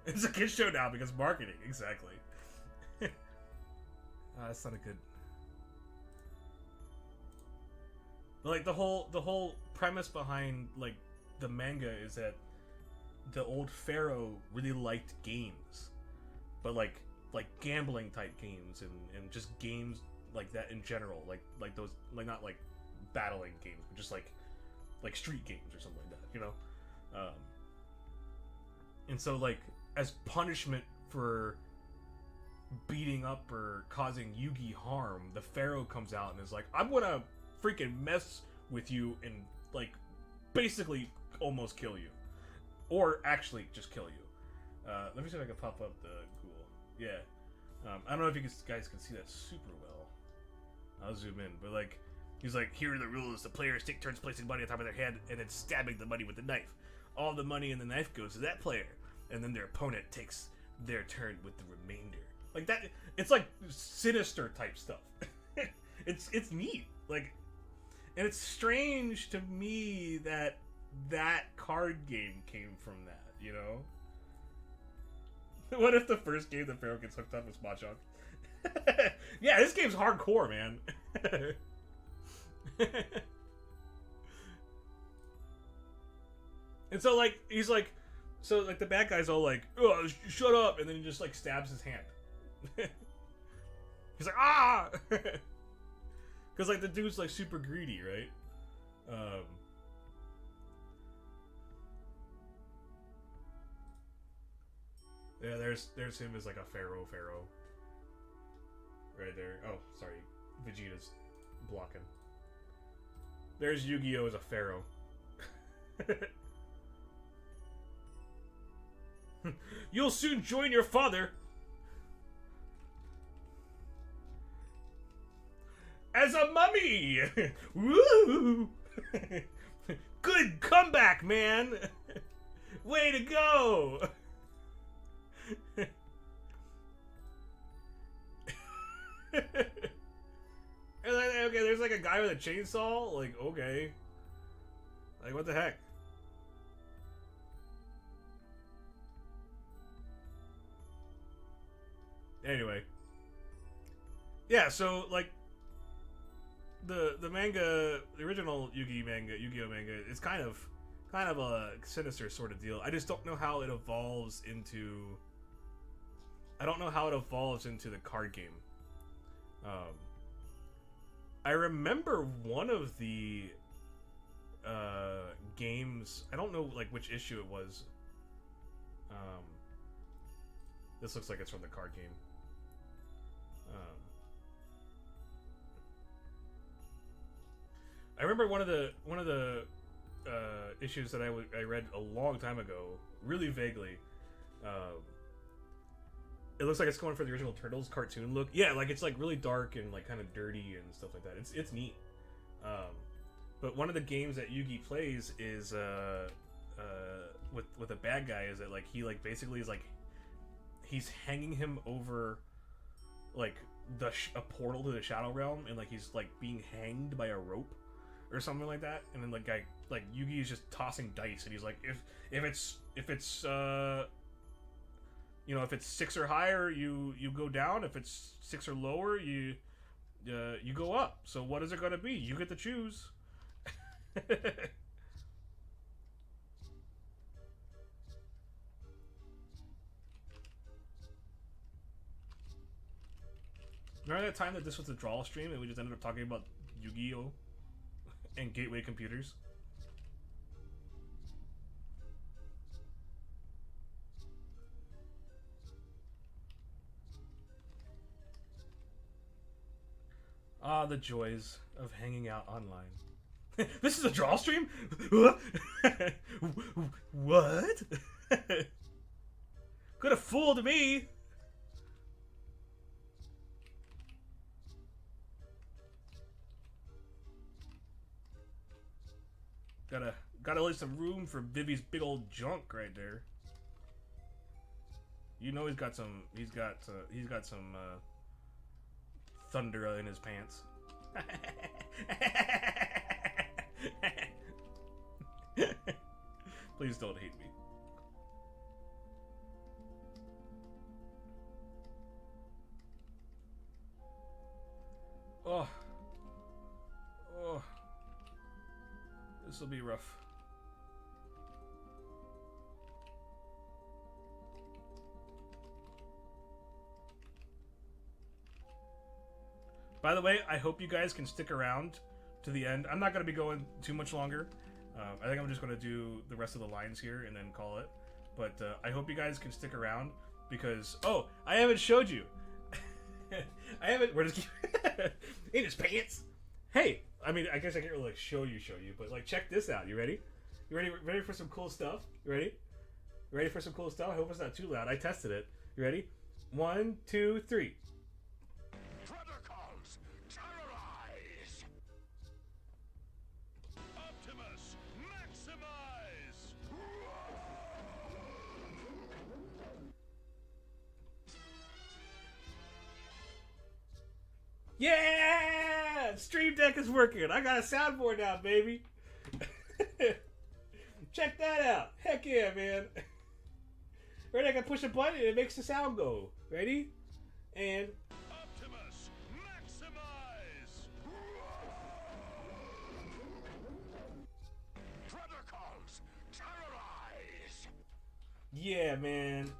It's a kid show now because marketing, exactly. That's not a good. But like the whole premise behind like the manga is that the old pharaoh really liked games, but like gambling type games and just games like that in general, like those, like not like battling games, but just like street games or something like that, you know. And so like, as punishment for beating up or causing Yugi harm, the Pharaoh comes out and is like, I'm gonna freaking mess with you and like basically almost kill you, or actually just kill you. Let me see if I can pop up the Google. Yeah, I don't know if you guys can see that super well. I'll zoom in, but like, he's like, here are the rules: the players take turns placing money on top of their head and then stabbing the money with the knife. All the money in the knife goes to that player, and then their opponent takes their turn with the remainder. Like that, it's like sinister type stuff. It's neat. Like, and it's strange to me that card game came from that, you know? What if the first game the Pharaoh gets hooked up with Mahjong? Yeah, this game's hardcore, man. And so like, he's like, so like the bad guy's all like, oh, shut up, and then he just like stabs his hand. He's like, ah, because like the dude's like super greedy, right? Yeah, there's him as like a pharaoh, right there. Oh, sorry, Vegeta's blocking. There's Yu-Gi-Oh! As a pharaoh. You'll soon join your father as a mummy. Woo! Good comeback, man. Way to go. And then, okay, there's like a guy with a chainsaw. Like, okay, like what the heck? Anyway, yeah. So like, the manga, the original Yu-Gi-Oh manga, is kind of a sinister sort of deal. I just don't know how it evolves into. I don't know how it evolves into the card game. I remember one of the games. I don't know like which issue it was. This looks like it's from the card game. I remember one of the issues that I read a long time ago, really vaguely. It looks like it's going for the original Turtles cartoon look. Yeah, like it's like really dark and like kind of dirty and stuff like that. It's neat. But one of the games that Yugi plays is with a bad guy is that like he like basically is like he's hanging him over like a portal to the Shadow Realm, and like he's like being hanged by a rope or something like that. And then like Yugi is just tossing dice, and he's like, if it's you know, if it's 6 or higher, you go down. If it's 6 or lower, you go up. So what is it going to be? You get to choose. Remember that time that this was a draw stream and we just ended up talking about Yu-Gi-Oh! And Gateway computers? Ah, the joys of hanging out online. This is a draw stream? What? Could have fooled me. Gotta leave some room for Vivi's big old junk right there. You know he's got some thunder in his pants. Please don't hate me. Oh. This will be rough. By the way, I hope you guys can stick around to the end. I'm not going to be going too much longer. I think I'm just going to do the rest of the lines here and then call it. But I hope you guys can stick around because... Oh, I haven't showed you. I haven't... Where does he... In his pants. Hey, I mean, I guess I can't really like, show you, but like check this out. You ready? You ready for some cool stuff? You ready? You ready for some cool stuff? I hope it's not too loud. I tested it. You ready? 1, 2, 3. Protocols, terrorize! Optimus, maximize! Yeah! Stream Deck is working. I got a soundboard now, baby. Check that out. Heck yeah, man. Ready? I can push a button and it makes the sound go. Ready? And... Optimus, maximize! Protocols, terrorize! Yeah, man.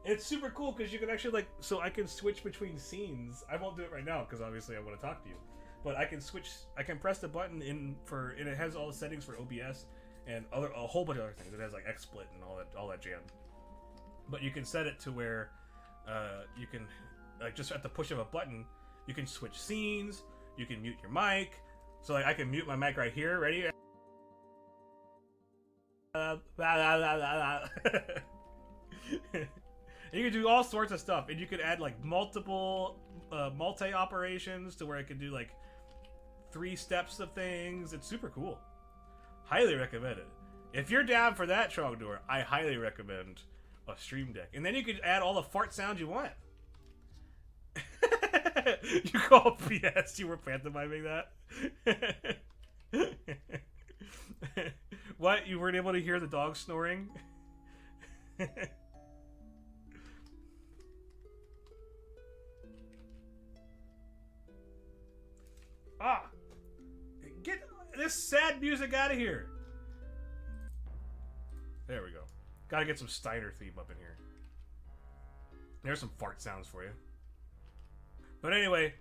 It's super cool because you can actually like, so I can switch between scenes. I won't do it right now because obviously I want to talk to you, but I can switch. I can press the button and it has all the settings for OBS and a whole bunch of other things. It has like XSplit and all that jam. But you can set it to where you can like just at the push of a button, you can switch scenes. You can mute your mic. So like I can mute my mic right here. Ready? And you can do all sorts of stuff, and you could add like multiple multi operations to where it can do like 3 steps of things. It's super cool. Highly recommend it. If you're down for that, Trogdor, I highly recommend a Stream Deck. And then you could add all the fart sounds you want. You call PS? You were pantomiming that? What? You weren't able to hear the dog snoring? Ah! Get this sad music out of here! There we go. Gotta get some Steiner theme up in here. There's some fart sounds for you. But anyway,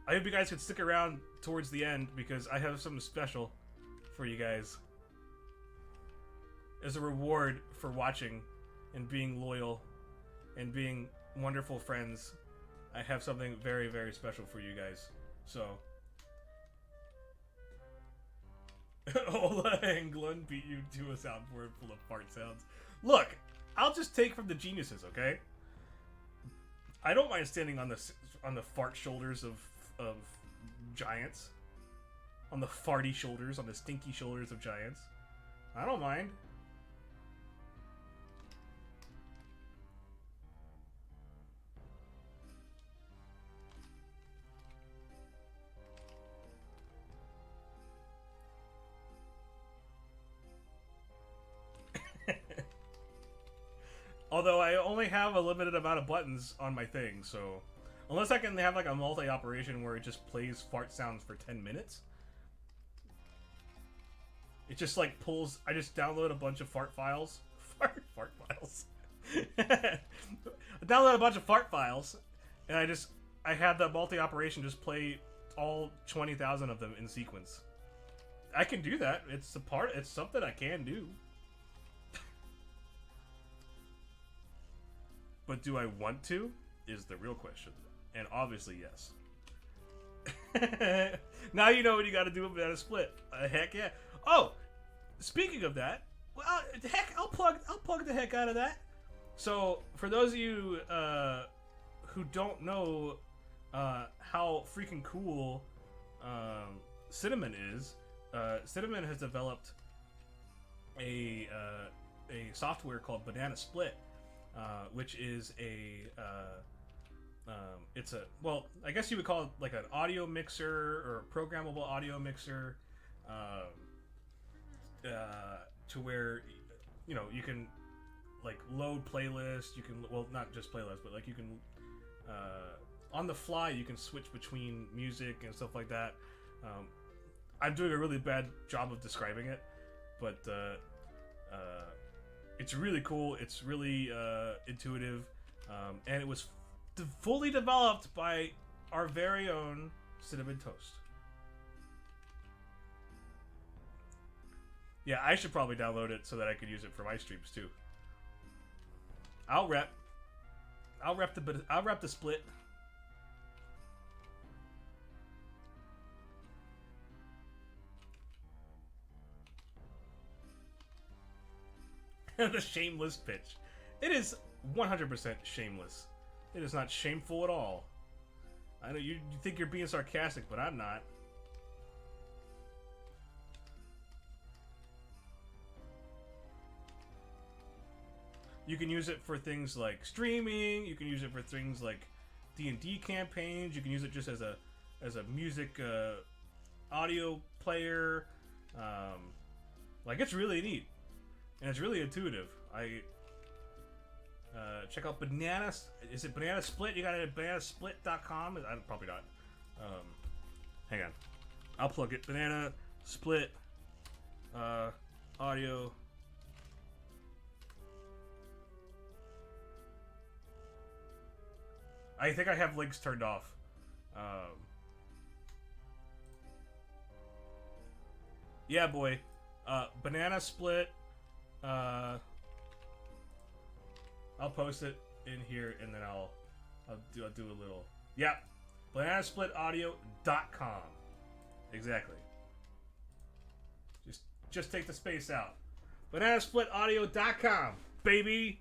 I hope you guys could stick around towards the end because I have something special for you guys. As a reward for watching and being loyal and being wonderful friends, I have something very, very special for you guys. So, Ola and Glun beat you to a soundboard full of fart sounds. Look, I'll just take from the geniuses, okay? I don't mind standing on the fart shoulders of giants, on the farty shoulders, on the stinky shoulders of giants. I don't mind. Although I only have a limited amount of buttons on my thing, so unless I can have like a multi-operation where it just plays fart sounds for 10 minutes, it just like pulls. I just download a bunch of fart files. Fart files. I download a bunch of fart files, and I have the multi-operation just play all 20,000 of them in sequence. I can do that. It's something I can do. But do I want to? Is the real question. And obviously, yes. Now you know what you got to do with Banana Split. Heck yeah. Oh, speaking of that, well, heck, I'll plug the heck out of that. So, for those of you who don't know how freaking cool Cinnamon is, Cinnamon has developed a software called Banana Split. Which is well, I guess you would call it like an audio mixer or a programmable audio mixer, to where, you know, you can like load playlists. You can, well, not just playlists, but like you can on the fly you can switch between music and stuff like that. I'm doing a really bad job of describing it, but it's really cool. It's really intuitive, and it was fully developed by our very own Cinnamon Toast. Yeah, I should probably download it so that I could use it for my streams too. I'll rep the split. The shameless pitch. It is 100% shameless. It is not shameful at all. I know you think you're being sarcastic, but I'm not. You can use it for things like streaming. You can use it for things like D&D campaigns. You can use it just as a music audio player. Like, it's really neat. And it's really intuitive. Check out Banana. Is it Banana Split? You got it at bananasplit.com? Probably not. Hang on. I'll plug it. Banana Split audio. I think I have links turned off. Yeah, boy. Banana Split. I'll post it in here, and then I'll do a little. Yeah, bananasplitaudio.com. Exactly. Just take the space out. Bananasplitaudio.com, baby.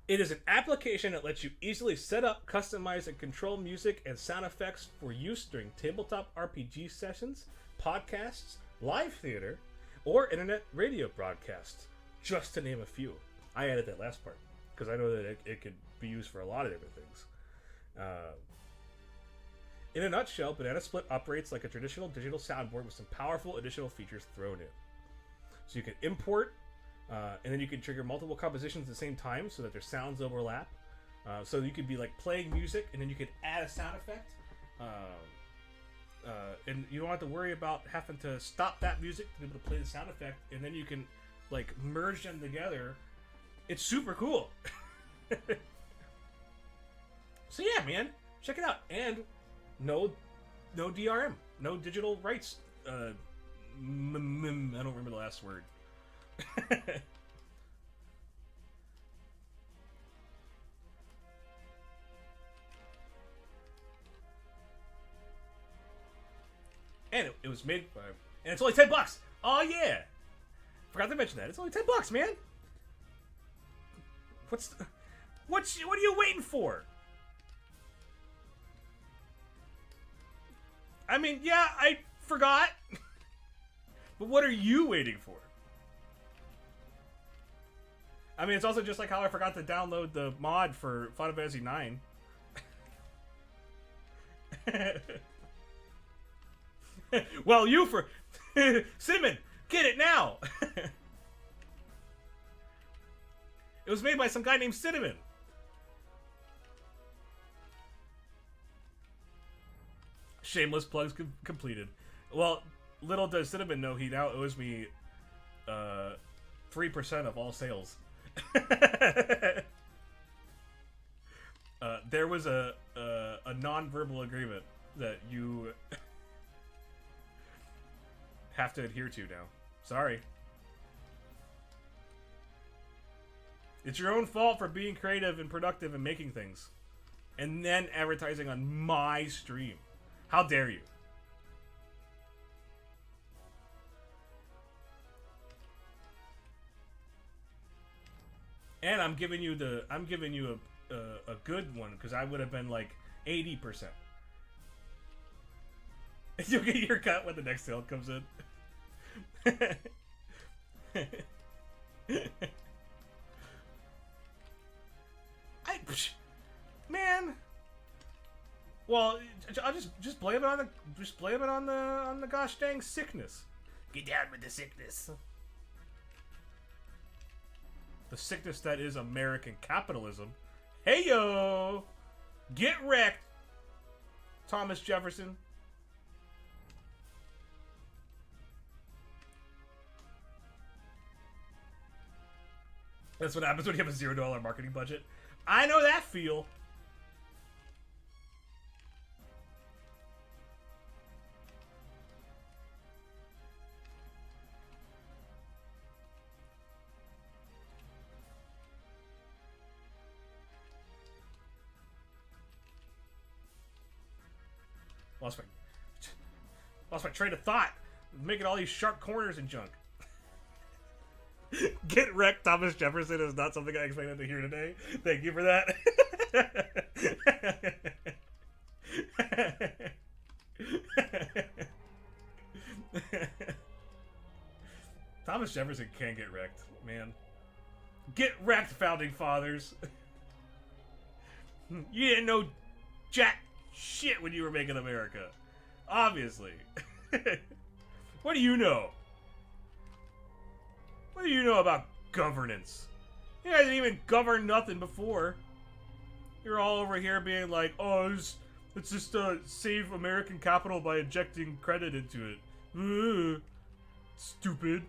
It is an application that lets you easily set up, customize, and control music and sound effects for use during tabletop RPG sessions, podcasts, live theater, or internet radio broadcasts, just to name a few. I added that last part because I know that it could be used for a lot of different things. In a nutshell, Banana Split operates like a traditional digital soundboard with some powerful additional features thrown in. So you can import, and then you can trigger multiple compositions at the same time so that their sounds overlap. So you could be like playing music, and then you could add a sound effect. And you don't have to worry about having to stop that music to be able to play the sound effect, and then you can like merge them together. It's super cool. So yeah, man, Check it out. And no DRM, no digital rights. I don't remember the last word. And it was made by, and it's only $10. Oh yeah, forgot to mention that. It's only $10, man. What are you waiting for? I mean, yeah, I forgot. But what are you waiting for? I mean, it's also just like how I forgot to download the mod for Final Fantasy IX. Well, you for Cinnamon, get it now. It was made by some guy named Cinnamon. Shameless plugs completed. Well, little does Cinnamon know he now owes me 3% of all sales. There was a non-verbal agreement that you have to adhere to now. Sorry. It's your own fault for being creative and productive and making things. And then advertising on my stream. How dare you? And I'm giving you a good one because I would have been like 80%. You'll get your cut when the next sale comes in. Man. Well, I'll just blame it on the gosh dang sickness. Get down with the sickness. The sickness that is American capitalism. Hey yo, get wrecked, Thomas Jefferson. That's what happens when you have a $0 marketing budget. I know that feel. Lost my train of thought. Making all these sharp corners and junk. Get wrecked, Thomas Jefferson is not something I expected to hear today. Thank you for that. Thomas Jefferson can get wrecked, man. Get wrecked, founding fathers. You didn't know jack shit when you were making America. Obviously. What do you know? What do you know about governance? You guys didn't even govern nothing before. You're all over here being like, oh, let's just save American capital by injecting credit into it. Stupid.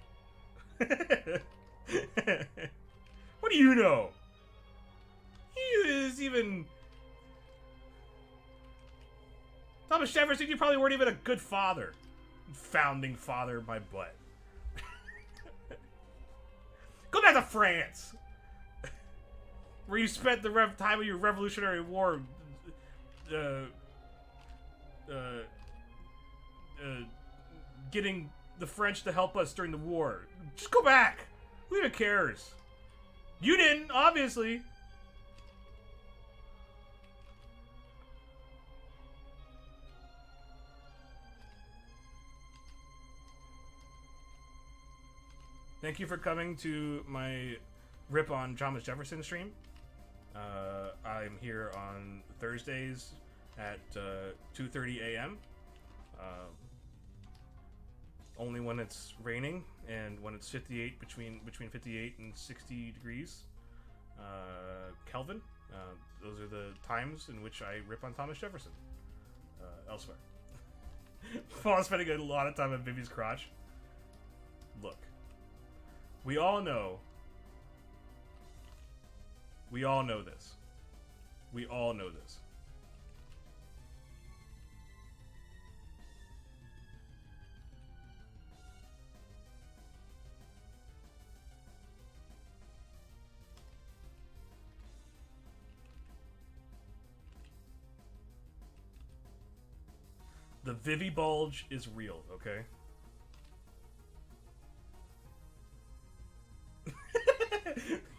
What do you know? He is even... Thomas Jefferson, you probably weren't even a good father. Founding father, my butt. Go back to France, where you spent the time of your Revolutionary War getting the French to help us during the war. Just go back. Who even cares? You didn't, obviously. Thank you for coming to my rip on Thomas Jefferson stream. I'm here on Thursdays at 2:30 a.m. Only when it's raining and when it's 58 between 58 and 60 degrees Kelvin. Those are the times in which I rip on Thomas Jefferson. Elsewhere, while spending a lot of time at Vivi's crotch. Look. We all know this. We all know this. Vivi bulge is real, okay?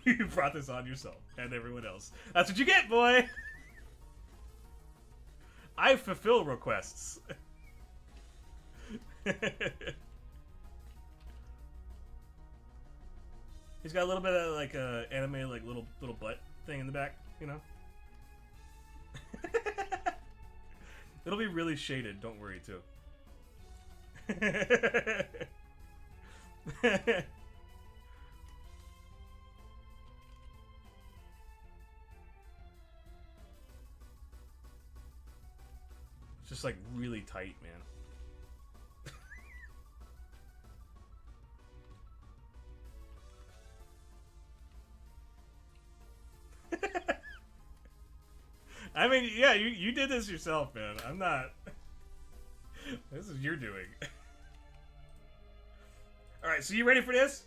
You brought this on yourself and everyone else. That's what you get, boy! I fulfill requests. He's got a little bit of like anime like little butt thing in the back, you know? It'll be really shaded, don't worry too. It's just like really tight, man. I mean, yeah, you did this yourself, man. I'm not. This is your doing. Alright, so you ready for this?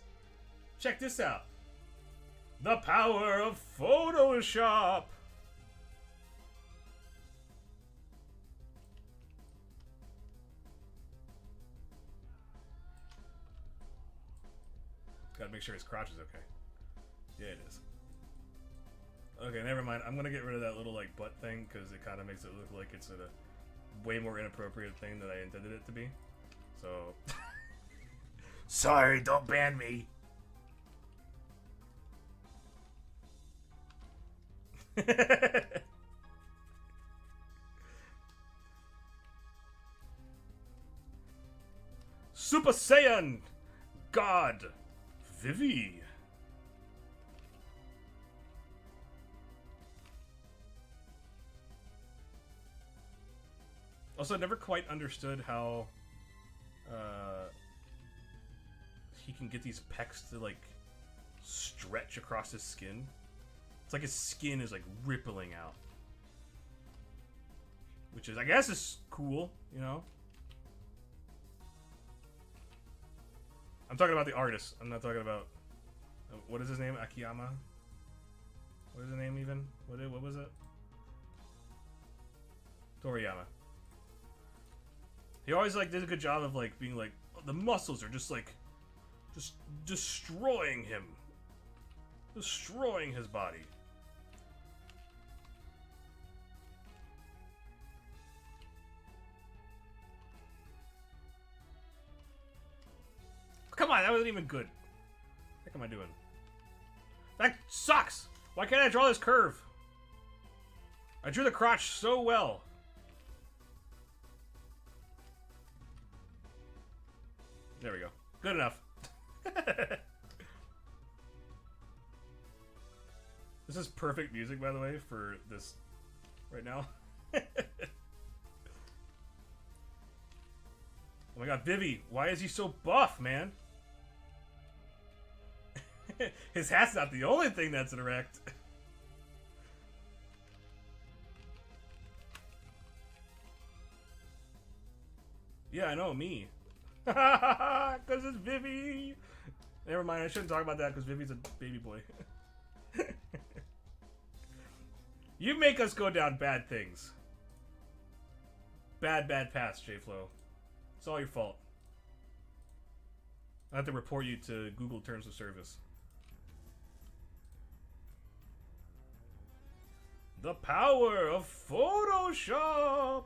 Check this out. The power of Photoshop. Gotta make sure his crotch is okay. Yeah, it is. Okay, never mind. I'm gonna get rid of that little like butt thing because it kind of makes it look like it's a way more inappropriate thing than I intended it to be. So, sorry, don't ban me. Super Saiyan God Vivi. Also, I never quite understood how he can get these pecs to like stretch across his skin. It's like his skin is like rippling out, which is, I guess, is cool, you know. I'm talking about the artist. I'm not talking about what is his name? Akiyama. What is the name even? What was it? Toriyama. He always like did a good job of like being like, oh, the muscles are just like just destroying him. Destroying his body. Come on, that wasn't even good. What the heck am I doing? That sucks! Why can't I draw this curve? I drew the crotch so well. There we go. Good enough. This is perfect music, by the way, for this right now. Oh my god, Vivi, why is he so buff, man? His hat's not the only thing that's erect. Yeah, I know, me. Because it's Vivi. Never mind, I shouldn't talk about that because Vivi's a baby boy. You make us go down bad things. Bad paths, J-Flow. It's all your fault. I have to report you to Google Terms of Service. The power of Photoshop!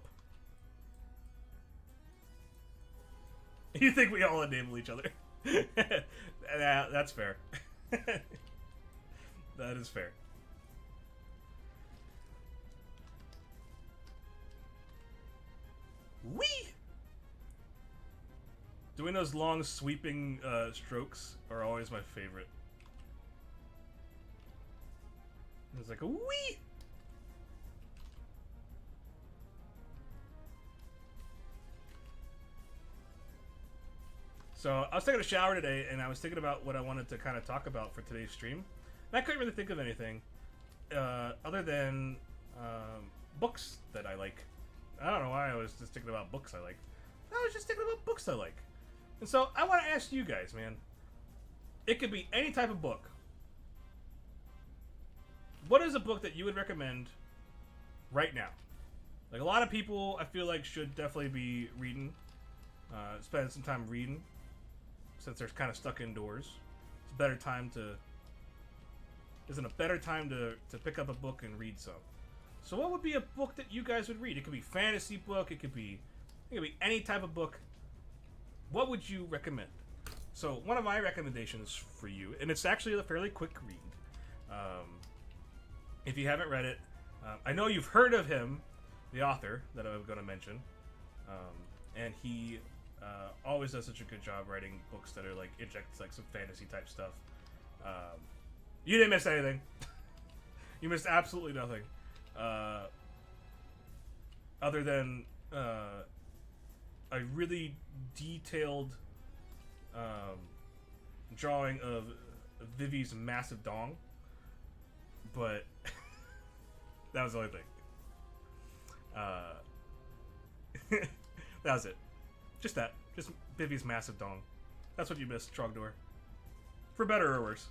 You think we all enable each other? That's fair. That is fair. Whee! Doing those long sweeping strokes are always my favorite. It's like a whee! So I was taking a shower today, and I was thinking about what I wanted to kind of talk about for today's stream. And I couldn't really think of anything other than books that I like. I don't know why I was just thinking about books I like. I was just thinking about books I like. And so I want to ask you guys, man. It could be any type of book. What is a book that you would recommend right now? Like, a lot of people, I feel like, should definitely be reading. Spend some time reading. Since they're kind of stuck indoors. It's a better time to... Isn't a better time to pick up a book and read some. So what would be a book that you guys would read? It could be fantasy book. It could be any type of book. What would you recommend? So one of my recommendations for you, and it's actually a fairly quick read. If you haven't read it, I know you've heard of him, the author that I'm going to mention, and he always does such a good job writing books that are like inject like some fantasy type stuff. You didn't miss anything. You missed absolutely nothing, other than a really detailed drawing of Vivi's massive dong, but that was the only thing. That was it. Just that. Just Vivi's massive dong. That's what you missed, Trogdor. For better or worse.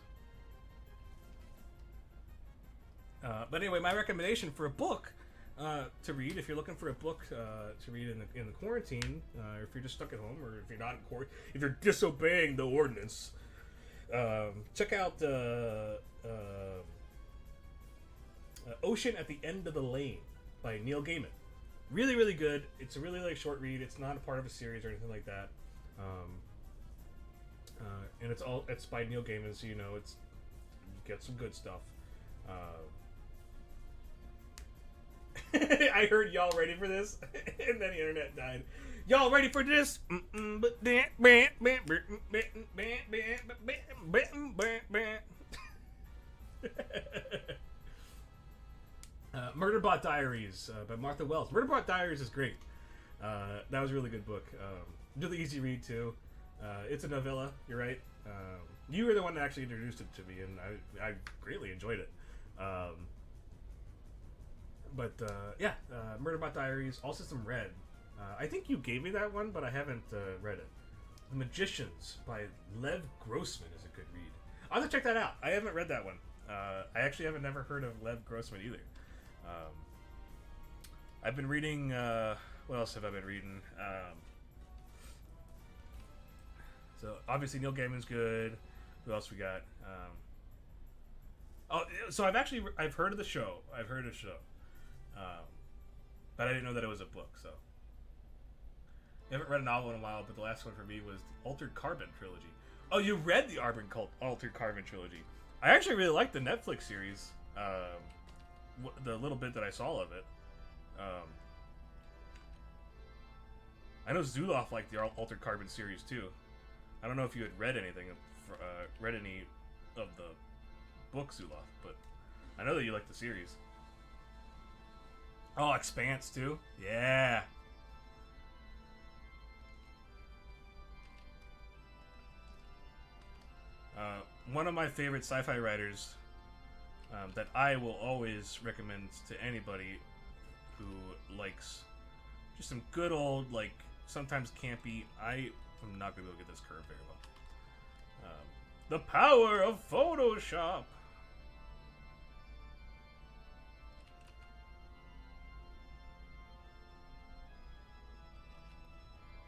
But anyway, my recommendation for a book to read, if you're looking for a book to read in the quarantine, or if you're just stuck at home, or if you're not in court, if you're disobeying the ordinance, check out Ocean at the End of the Lane by Neil Gaiman. Really, really good. It's a really short read. It's not a part of a series or anything like that. And it's by Neil Gaiman, so you know you get some good stuff. I heard y'all ready for this, and then the internet died. Y'all ready for this? Murderbot Diaries by Martha Wells. Murderbot Diaries is great. That was a really good book. Really easy read too. It's a novella. You're right. You were the one that actually introduced it to me, and I greatly enjoyed it. Murderbot Diaries, All System Red. I think you gave me that one, but I haven't read it. The Magicians by Lev Grossman is a good read. I'll have to check that out. I haven't read that one. I actually haven't never heard of Lev Grossman either. I've been reading... what else have I been reading? So, obviously, Neil Gaiman's good. Who else we got? I've heard of the show. I've heard of the show. But I didn't know that it was a book, so. I haven't read a novel in a while, but the last one for me was the Altered Carbon trilogy. Oh, you read the Altered Carbon trilogy. I actually really liked the Netflix series. The little bit that I saw of it. I know Zuloff liked the Altered Carbon series too. I don't know if you had read anything, read any of the book Zuloff, but I know that you like the series. Oh, Expanse too? Yeah. One of my favorite sci-fi writers that I will always recommend to anybody who likes just some good old, like, sometimes campy... I'm not going to be able to get this curve very well. The Power of Photoshop!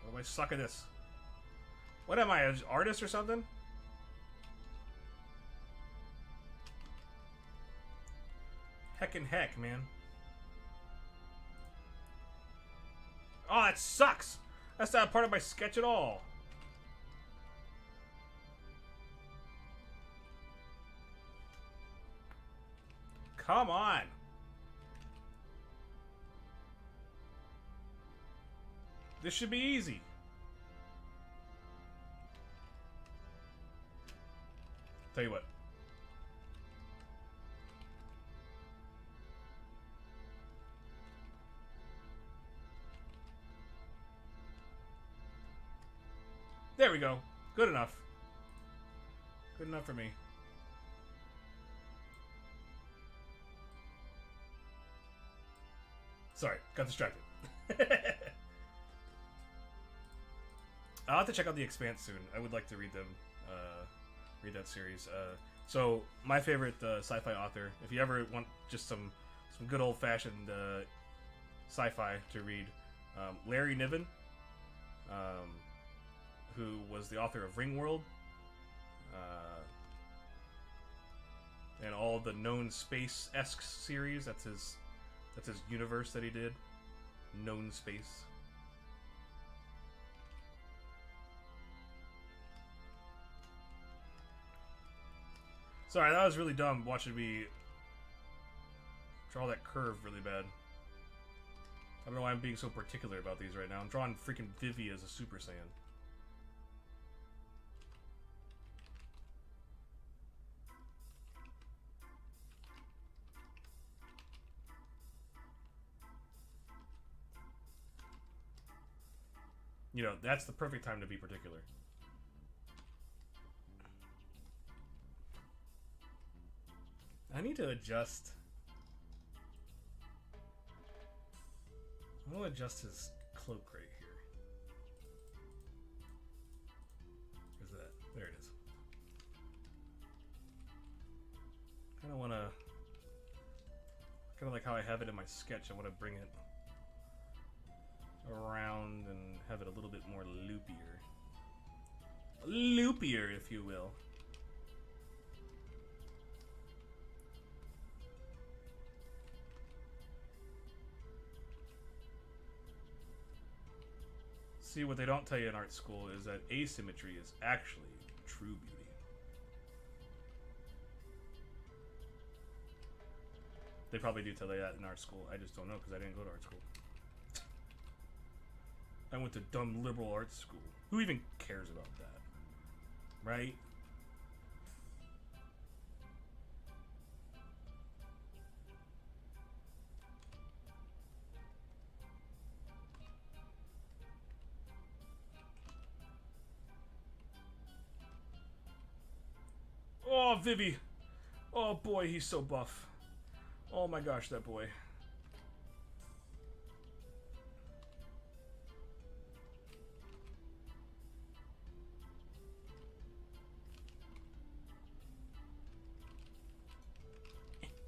Oh, I suck at this. What am I, an artist or something? Heckin' heck, man. Oh, that sucks! That's not part of my sketch at all. Come on! This should be easy. Tell you what. There we go. Good enough. Good enough for me. Sorry, got distracted. I'll have to check out The Expanse soon. I would like to read them, read that series. So, my favorite sci-fi author, if you ever want just some good old-fashioned sci-fi to read. Larry Niven, who was the author of Ringworld, and all the known space-esque series. That's his universe that he did. Known space. Sorry, that was really dumb watching me draw that curve really bad. I don't know why I'm being so particular about these right now. I'm drawing freaking Vivi as a Super Saiyan. You know, that's the perfect time to be particular. I need to adjust. I'm gonna adjust his cloak right here. Where's that? There it is. Kinda wanna... Kinda like how I have it in my sketch, I wanna bring it around and have it a little bit more loopier. Loopier, if you will. See, what they don't tell you in art school is that asymmetry is actually true beauty. They probably do tell you that in art school. I just don't know because I didn't go to art school. I went to dumb liberal arts school. Who even cares about that? Right? Oh, Vivi. Oh, boy, he's so buff. Oh, my gosh, that boy.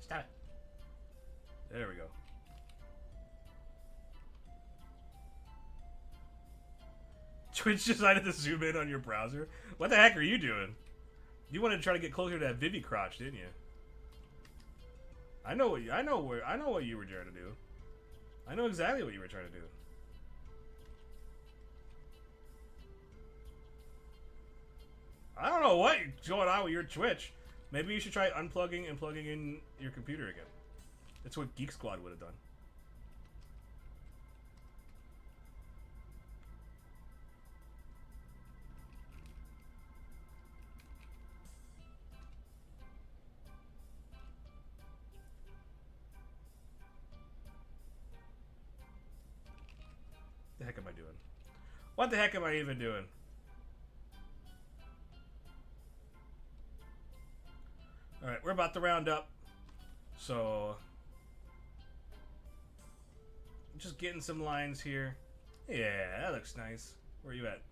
Stop it. There we go. Twitch decided to zoom in on your browser? What the heck are you doing? You wanted to try to get closer to that Vivi crotch, didn't you? I know what you were trying to do. I know exactly what you were trying to do. I don't know what's going on with your Twitch. Maybe you should try unplugging and plugging in your computer again. That's what Geek Squad would have done. What the heck am I doing? What the heck am I even doing? Alright, we're about to round up. So, just getting some lines here. Yeah, that looks nice. Where are you at?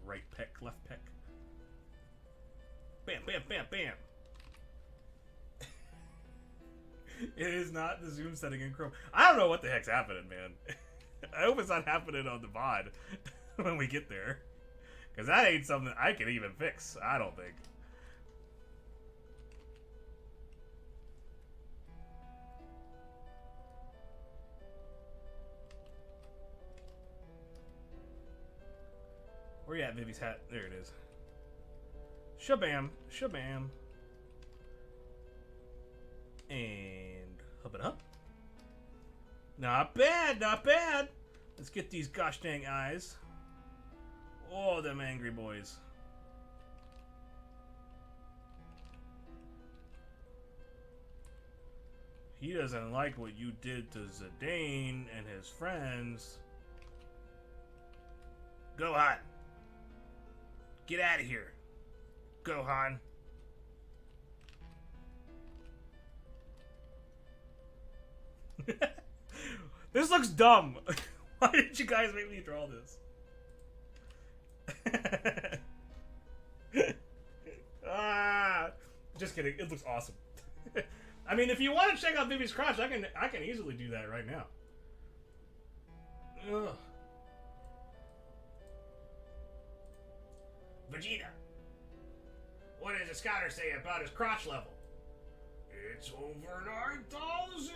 Right peck, left peck. Bam, bam, bam, bam. It is not the zoom setting in Chrome. I don't know what the heck's happening, man. I hope it's not happening on the VOD when we get there. Because that ain't something I can even fix, I don't think. Where you at, Vivi's hat? There it is. Shabam, shabam. And hub it up. Not bad, not bad. Let's get these gosh dang eyes. Oh, them angry boys. He doesn't like what you did to Zidane and his friends. Gohan. Get out of here. Gohan. This looks dumb. Why did you guys make me draw this? Ah, just kidding. It looks awesome. I mean, if you want to check out Vivi's crotch, I can easily do that right now. Ugh. Vegeta, what does the scouter say about his crotch level? It's over 9,000.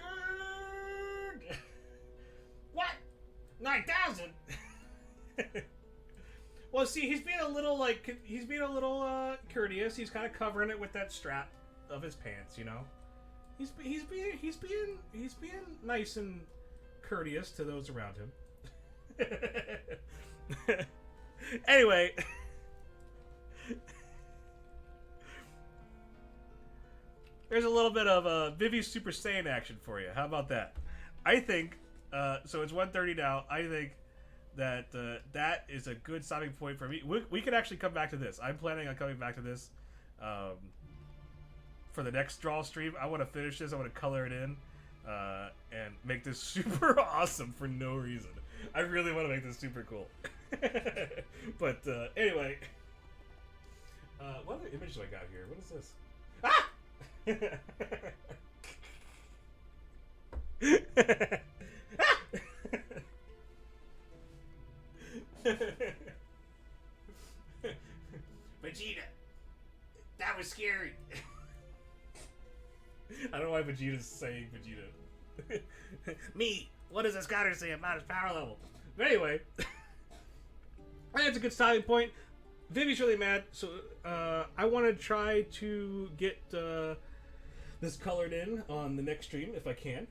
What? 9,000? Well, see, he's being a little courteous. He's kind of covering it with that strap of his pants, you know. He's being nice and courteous to those around him. Anyway, there's a little bit of Vivi Super Saiyan action for you. How about that? I think so. It's 1:30 now. I think that that is a good stopping point for me. We could actually come back to this. I'm planning on coming back to this for the next draw stream. I want to finish this. I want to color it in and make this super awesome for no reason. I really want to make this super cool. But anyway, what other image do I got here? What is this? Ah! Vegeta, that was scary. I don't know why Vegeta's saying Vegeta. Me, what does the scouter say about his power level? But anyway, that's a good starting point. Vivi's really mad, so I want to try to get this colored in on the next stream if I can.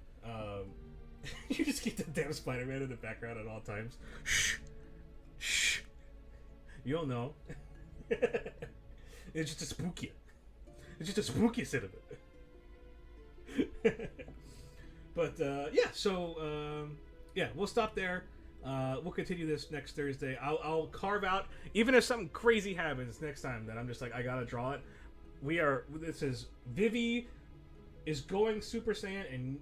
You just keep the damn Spider-Man in the background at all times. Shh. Shh. You'll know. It's just a spooky. It's just a spooky cinnamon. But yeah, so yeah, we'll stop there. We'll continue this next Thursday. I'll carve out, even if something crazy happens next time that I'm just like, I gotta draw it. This is Vivi is going Super Saiyan, and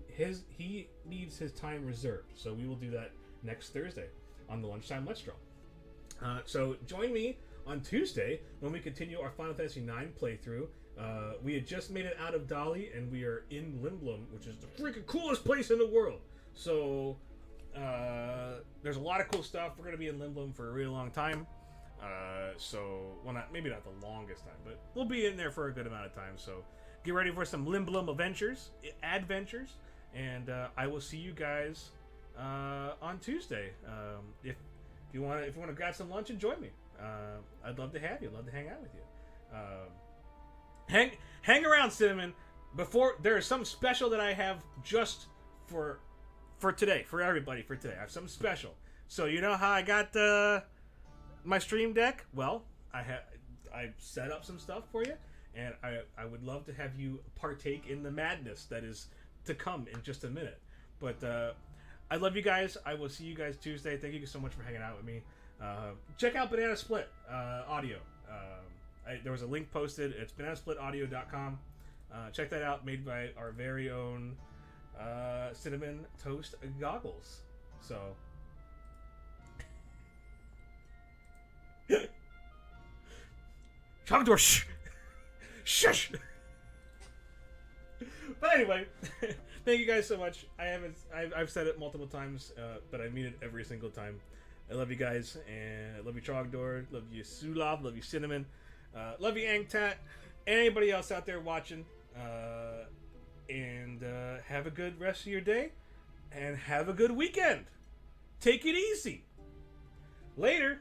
he needs his time reserved. So we will do that next Thursday on the Lunchtime Let's Draw. So join me on Tuesday when we continue our Final Fantasy IX playthrough. We had just made it out of Dali, and we are in Limblum, which is the freaking coolest place in the world. So there's a lot of cool stuff. We're going to be in Limblum for a really long time. Well, maybe not the longest time, but we'll be in there for a good amount of time. So get ready for some Limblum adventures, and I will see you guys on Tuesday. If you want to grab some lunch and join me, I'd love to have you. I'd love to hang out with you. Hang around, Cinnamon. Before there is some special that I have just for today, for everybody for today. I have something special. So you know how I got my stream deck? Well, I set up some stuff for you, and I would love to have you partake in the madness that is to come in just a minute. But I love you guys. I will see you guys Tuesday. Thank you so much for hanging out with me. Check out Banana Split audio. There was a link posted. It's bananasplitaudio.com. Check that out. Made by our very own Cinnamon Toast Goggles. So Chogdor, shh! Shush! But anyway, thank you guys so much. I've said it multiple times, but I mean it every single time. I love you guys, and I love you, Trogdor. Love you, Sulov. Love you, Cinnamon. Love you, Angtat. Anybody else out there watching. And have a good rest of your day, and have a good weekend. Take it easy. Later.